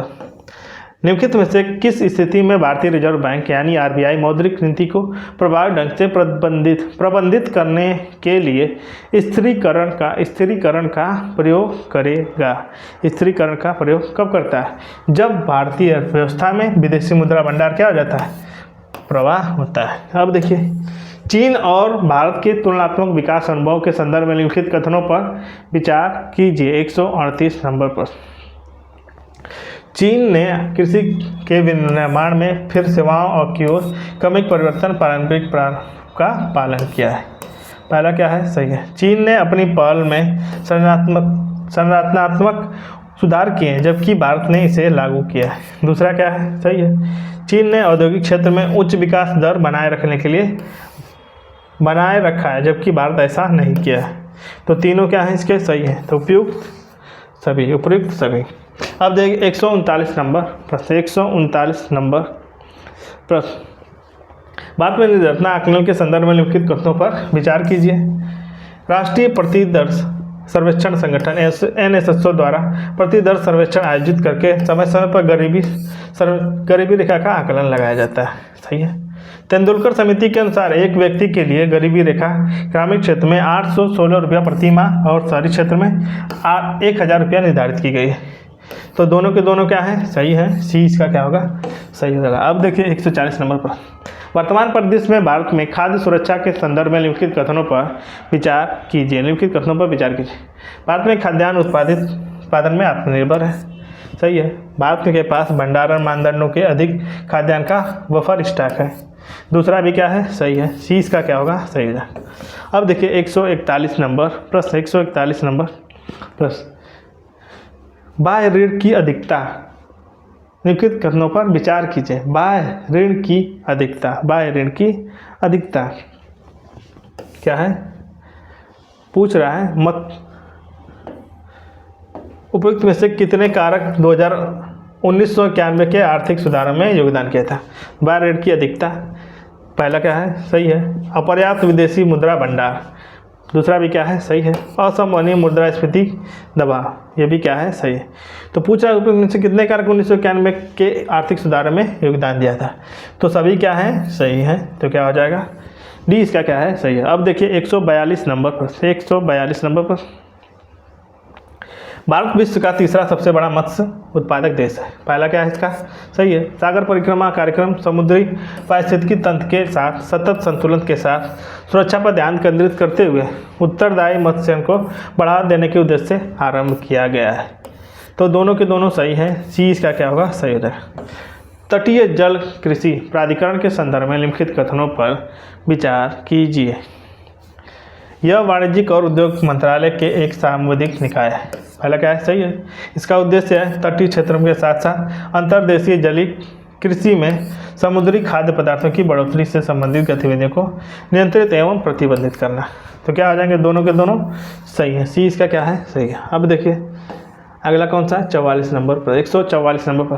निम्नलिखित में से किस स्थिति में भारतीय रिजर्व बैंक यानी आरबीआई मौद्रिक नीति को प्रभावी ढंग से प्रबंधित करने के लिए स्थिरीकरण का प्रयोग करेगा? स्थिरीकरण का प्रयोग कब करता है? जब भारतीय अर्थव्यवस्था में विदेशी मुद्रा भंडार क्या हो जाता है? प्रवाह होता है। अब देखिए चीन और भारत के तुलनात्मक विकास अनुभव के संदर्भ में निम्नलिखित कथनों पर विचार कीजिए। 138 नंबर पर चीन ने कृषि के विनिर्माण में फिर सेवाओं और की ओर क्रमिक परिवर्तन पारंपरिक प्रारंभ का पालन किया है। पहला क्या है? सही है। चीन ने अपनी पहल में संरचनात्मक सुधार किए हैं जबकि भारत ने इसे लागू किया है। दूसरा क्या है? सही है। चीन ने औद्योगिक क्षेत्र में उच्च विकास दर बनाए रखा है जबकि भारत ऐसा नहीं किया है। तो तीनों क्या है इसके? सही है। तो उपयुक्त सभी। अब देखिए 139 नंबर प्रश्न, 139 नंबर प्रश्न। भारत में निर्धारणा आकलन के संदर्भ में निम्नलिखित कथनों पर विचार कीजिए। राष्ट्रीय प्रतिदर सर्वेक्षण संगठन NSSO द्वारा प्रतिदर सर्वेक्षण आयोजित करके समय समय पर गरीबी रेखा का आकलन लगाया जाता है। सही है। तेंदुलकर समिति के अनुसार एक व्यक्ति के लिए गरीबी रेखा ग्रामीण क्षेत्र में 816 रुपया प्रति माह और शहरी क्षेत्र में 1000 रुपया निर्धारित की गई है। तो दोनों के दोनों क्या है? सही है। सी इसका क्या होगा? सही होगा। अब देखिए 140 नंबर पर वर्तमान परिदृश्य में भारत में खाद्य सुरक्षा के संदर्भ में निम्नलिखित कथनों पर विचार कीजिए। निम्नलिखित कथनों पर विचार कीजिए। भारत में खाद्यान्न उत्पादन में आत्मनिर्भर है। सही है। भारत के पास भंडारण मानदंडों के अधिक खाद्यान्न का बफर स्टॉक है। दूसरा भी क्या है? सही है। सी इसका क्या होगा? सही है। अब देखिए 141 नंबर प्रश्न, 141 नंबर प्रश्न, बाह्य ऋण की अधिकता। निम्नलिखित कथनों पर विचार कीजिए। बाह्य ऋण की अधिकता, बाह्य ऋण की अधिकता क्या है? पूछ रहा है मत उपयुक्त में से कितने कारक 1991 के आर्थिक सुधारों में योगदान किया था? बाह्य ऋण की अधिकता, पहला क्या है? सही है। अपर्याप्त विदेशी मुद्रा भंडार, दूसरा भी क्या है? सही है। असंवहनीय मुद्रास्फीति दबाव, ये भी क्या है? सही है। तो पूछा उपयुक्त में से कितने कारक 1991 के आर्थिक सुधार में योगदान दिया था? तो सभी क्या है? सही है। तो क्या हो जाएगा? डी इसका क्या है? सही है। अब देखिए 142 नंबर प्रश्न, 142 नंबर प्रश्न, भारत विश्व का तीसरा सबसे बड़ा मत्स्य उत्पादक देश है। पहला क्या है इसका? सही है। सागर परिक्रमा कार्यक्रम समुद्री पारिस्थितिकी तंत्र के साथ सतत संतुलन के साथ सुरक्षा पर ध्यान केंद्रित करते हुए उत्तरदायी मत्स्यन को बढ़ावा देने के उद्देश्य से आरंभ किया गया है। तो दोनों के दोनों सही हैं। सी इसका क्या होगा? सही हो जाएगा। तटीय जल कृषि प्राधिकरण के संदर्भ में निम्नलिखित कथनों पर विचार कीजिए। यह वाणिज्यिक और उद्योग मंत्रालय के एक सांविधिक निकाय है। पहला क्या है? सही है। इसका उद्देश्य है तटीय क्षेत्रों के साथ साथ अंतर्देशीय जलीय कृषि में समुद्री खाद्य पदार्थों की बढ़ोतरी से संबंधित गतिविधियों को नियंत्रित एवं प्रतिबंधित करना। तो क्या हो जाएंगे? दोनों के दोनों सही है। सी इसका क्या है? सही है। अब देखिए अगला कौन सा? 44 नंबर पर, 144 नंबर पर,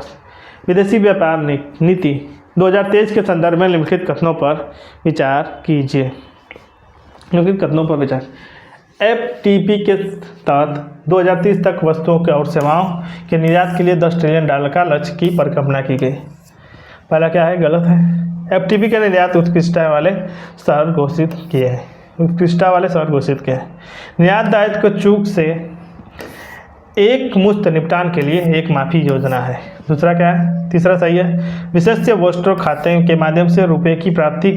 विदेशी व्यापार नीति 2023 के संदर्भ में निम्नलिखित कथनों पर विचार कीजिए। निम्नलिखित कथनों पर विचार। FTP के तहत 2030 तक वस्तुओं के और सेवाओं के निर्यात के लिए $10 ट्रिलियन का लक्ष्य की परिकल्पना की गई। पहला क्या है? गलत है। FTP के निर्यात उत्कृष्टता वाले शहर घोषित किए हैं, उत्कृष्टता वाले शहर घोषित किए हैं। निर्यात दायित्व को चूक से एक मुश्त निपटान के लिए एक माफी योजना है। दूसरा क्या है? तीसरा सही है। विशेष वोस्ट्रो खाते के माध्यम से रुपए की प्राप्ति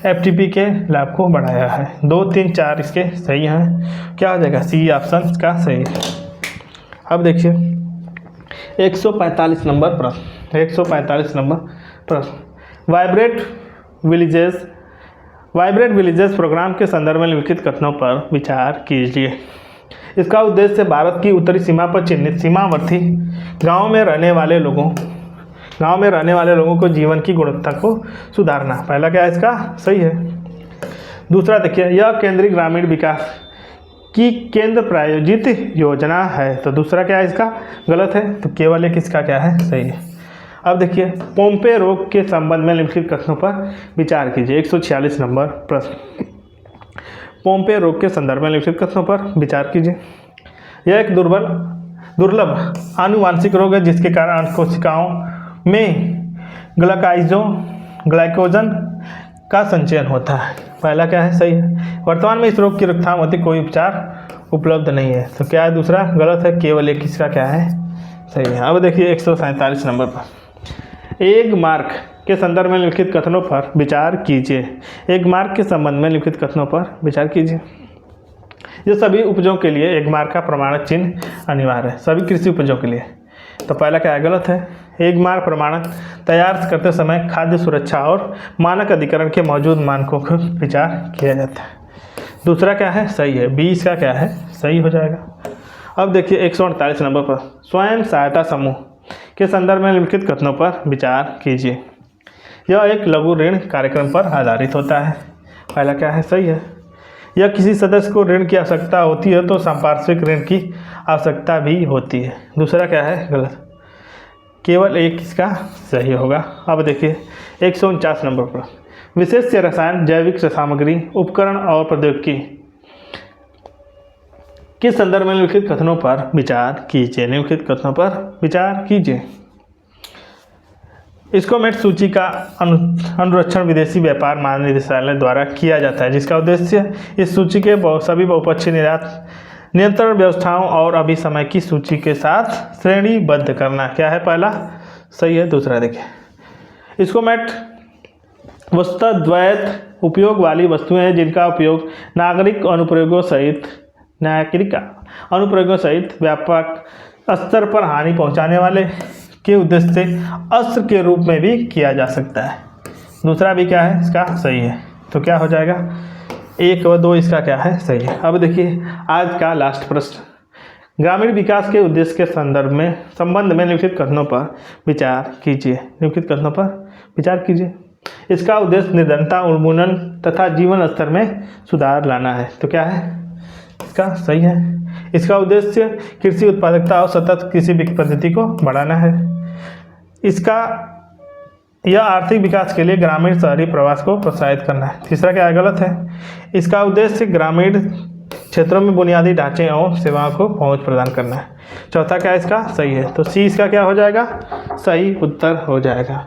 FTP के लाभ को बढ़ाया है। 2, 3, 4 इसके सही हैं। क्या हो जाएगा? सी ऑप्शन का सही है। अब देखिए 145 नंबर प्रश्न, 145 नंबर प्रश्न, वाइब्रेट विलेजेस प्रोग्राम के संदर्भ में निम्नलिखित कथनों पर विचार कीजिए। इसका उद्देश्य भारत की उत्तरी सीमा पर चिन्हित सीमावर्ती गाँव में रहने वाले लोगों को जीवन की गुणवत्ता को सुधारना। पहला क्या है इसका? सही है। दूसरा देखिए, यह केंद्रीय ग्रामीण विकास की केंद्र प्रायोजित योजना है। तो दूसरा क्या है इसका? गलत है। तो केवल एक इसका क्या है? सही है। अब देखिए पोम्पे रोग के संबंध में निम्नलिखित कथनों पर विचार कीजिए। 146 नंबर प्रश्न, पोम्पे रोग के संदर्भ में निम्नलिखित कथनों पर विचार कीजिए। यह एक दुर्लभ आनुवांशिक रोग है जिसके कारण कोशिकाओं में ग्लाइकोजन का संचयन होता है। पहला क्या है? सही है। वर्तमान में इस रोग की रोकथाम होती कोई उपचार उपलब्ध नहीं है। तो क्या है? दूसरा गलत है। केवल एक इसका क्या है? सही है। अब देखिए 147 नंबर पर, एग मार्क के संदर्भ में निम्नलिखित कथनों पर विचार कीजिए। एग मार्क के संबंध में निम्नलिखित कथनों पर विचार कीजिए। ये सभी उपजों के लिए एग मार्क का प्रमाणक चिन्ह अनिवार्य है, सभी कृषि उपजों के लिए। तो पहला क्या है? गलत है। एग मार्क प्रमाणक तैयार करते समय खाद्य सुरक्षा और मानक अधिकरण के मौजूद मानकों को विचार किया जाता है। दूसरा क्या है? सही है। बी इसका क्या है? सही हो जाएगा। अब देखिए 148 नंबर पर, स्वयं सहायता समूह के संदर्भ में निम्नलिखित कथनों पर विचार कीजिए। यह एक लघु ऋण कार्यक्रम पर आधारित होता है। पहला क्या है? सही है। यह किसी सदस्य को ऋण की आवश्यकता होती है तो संपार्श्विक ऋण की आवश्यकता भी होती है। दूसरा क्या है? गलत। केवल एक इसका सही होगा। अब देखिए 149 नंबर पर, विशेष रसायन, जैविक सामग्री, उपकरण और प्रौद्योगिकी के संदर्भ में निम्नलिखित कथनों पर विचार कीजिए। निम्नलिखित कथनों पर विचार कीजिए। इस्कोमेट सूची का अनुरक्षण विदेशी व्यापार महानिदेशालय द्वारा किया जाता है, जिसका उद्देश्य इस सूची के सभी बहुपक्षीय निर्यात नियंत्रण व्यवस्थाओं और अभी समय की सूची के साथ श्रेणीबद्ध करना। क्या है? पहला सही है। दूसरा देखिए, इस्कोमेट वस्तुतः द्वैत उपयोग वाली वस्तुएं हैं जिनका उपयोग नागरिक अनुप्रयोगों सहित व्यापक स्तर पर हानि पहुंचाने वाले के उद्देश्य से अस्त्र के रूप में भी किया जा सकता है। दूसरा भी क्या है इसका सही है, तो क्या हो जाएगा 1 व 2 इसका क्या है सही है। अब देखिए आज का लास्ट प्रश्न, ग्रामीण विकास के उद्देश्य के संबंध में निम्नलिखित कथनों पर विचार कीजिए। इसका उद्देश्य निर्धनता उन्मूलन तथा जीवन स्तर में सुधार लाना है, तो क्या है इसका सही है। इसका उद्देश्य कृषि उत्पादकता और सतत कृषि पद्धति को बढ़ाना है। यह आर्थिक विकास के लिए ग्रामीण शहरी प्रवास को प्रोत्साहित करना है। तीसरा क्या है गलत है। इसका उद्देश्य ग्रामीण क्षेत्रों में बुनियादी ढांचे और सेवाओं को पहुंच प्रदान करना है। चौथा क्या है इसका सही है, तो सी इसका क्या हो जाएगा सही उत्तर हो जाएगा।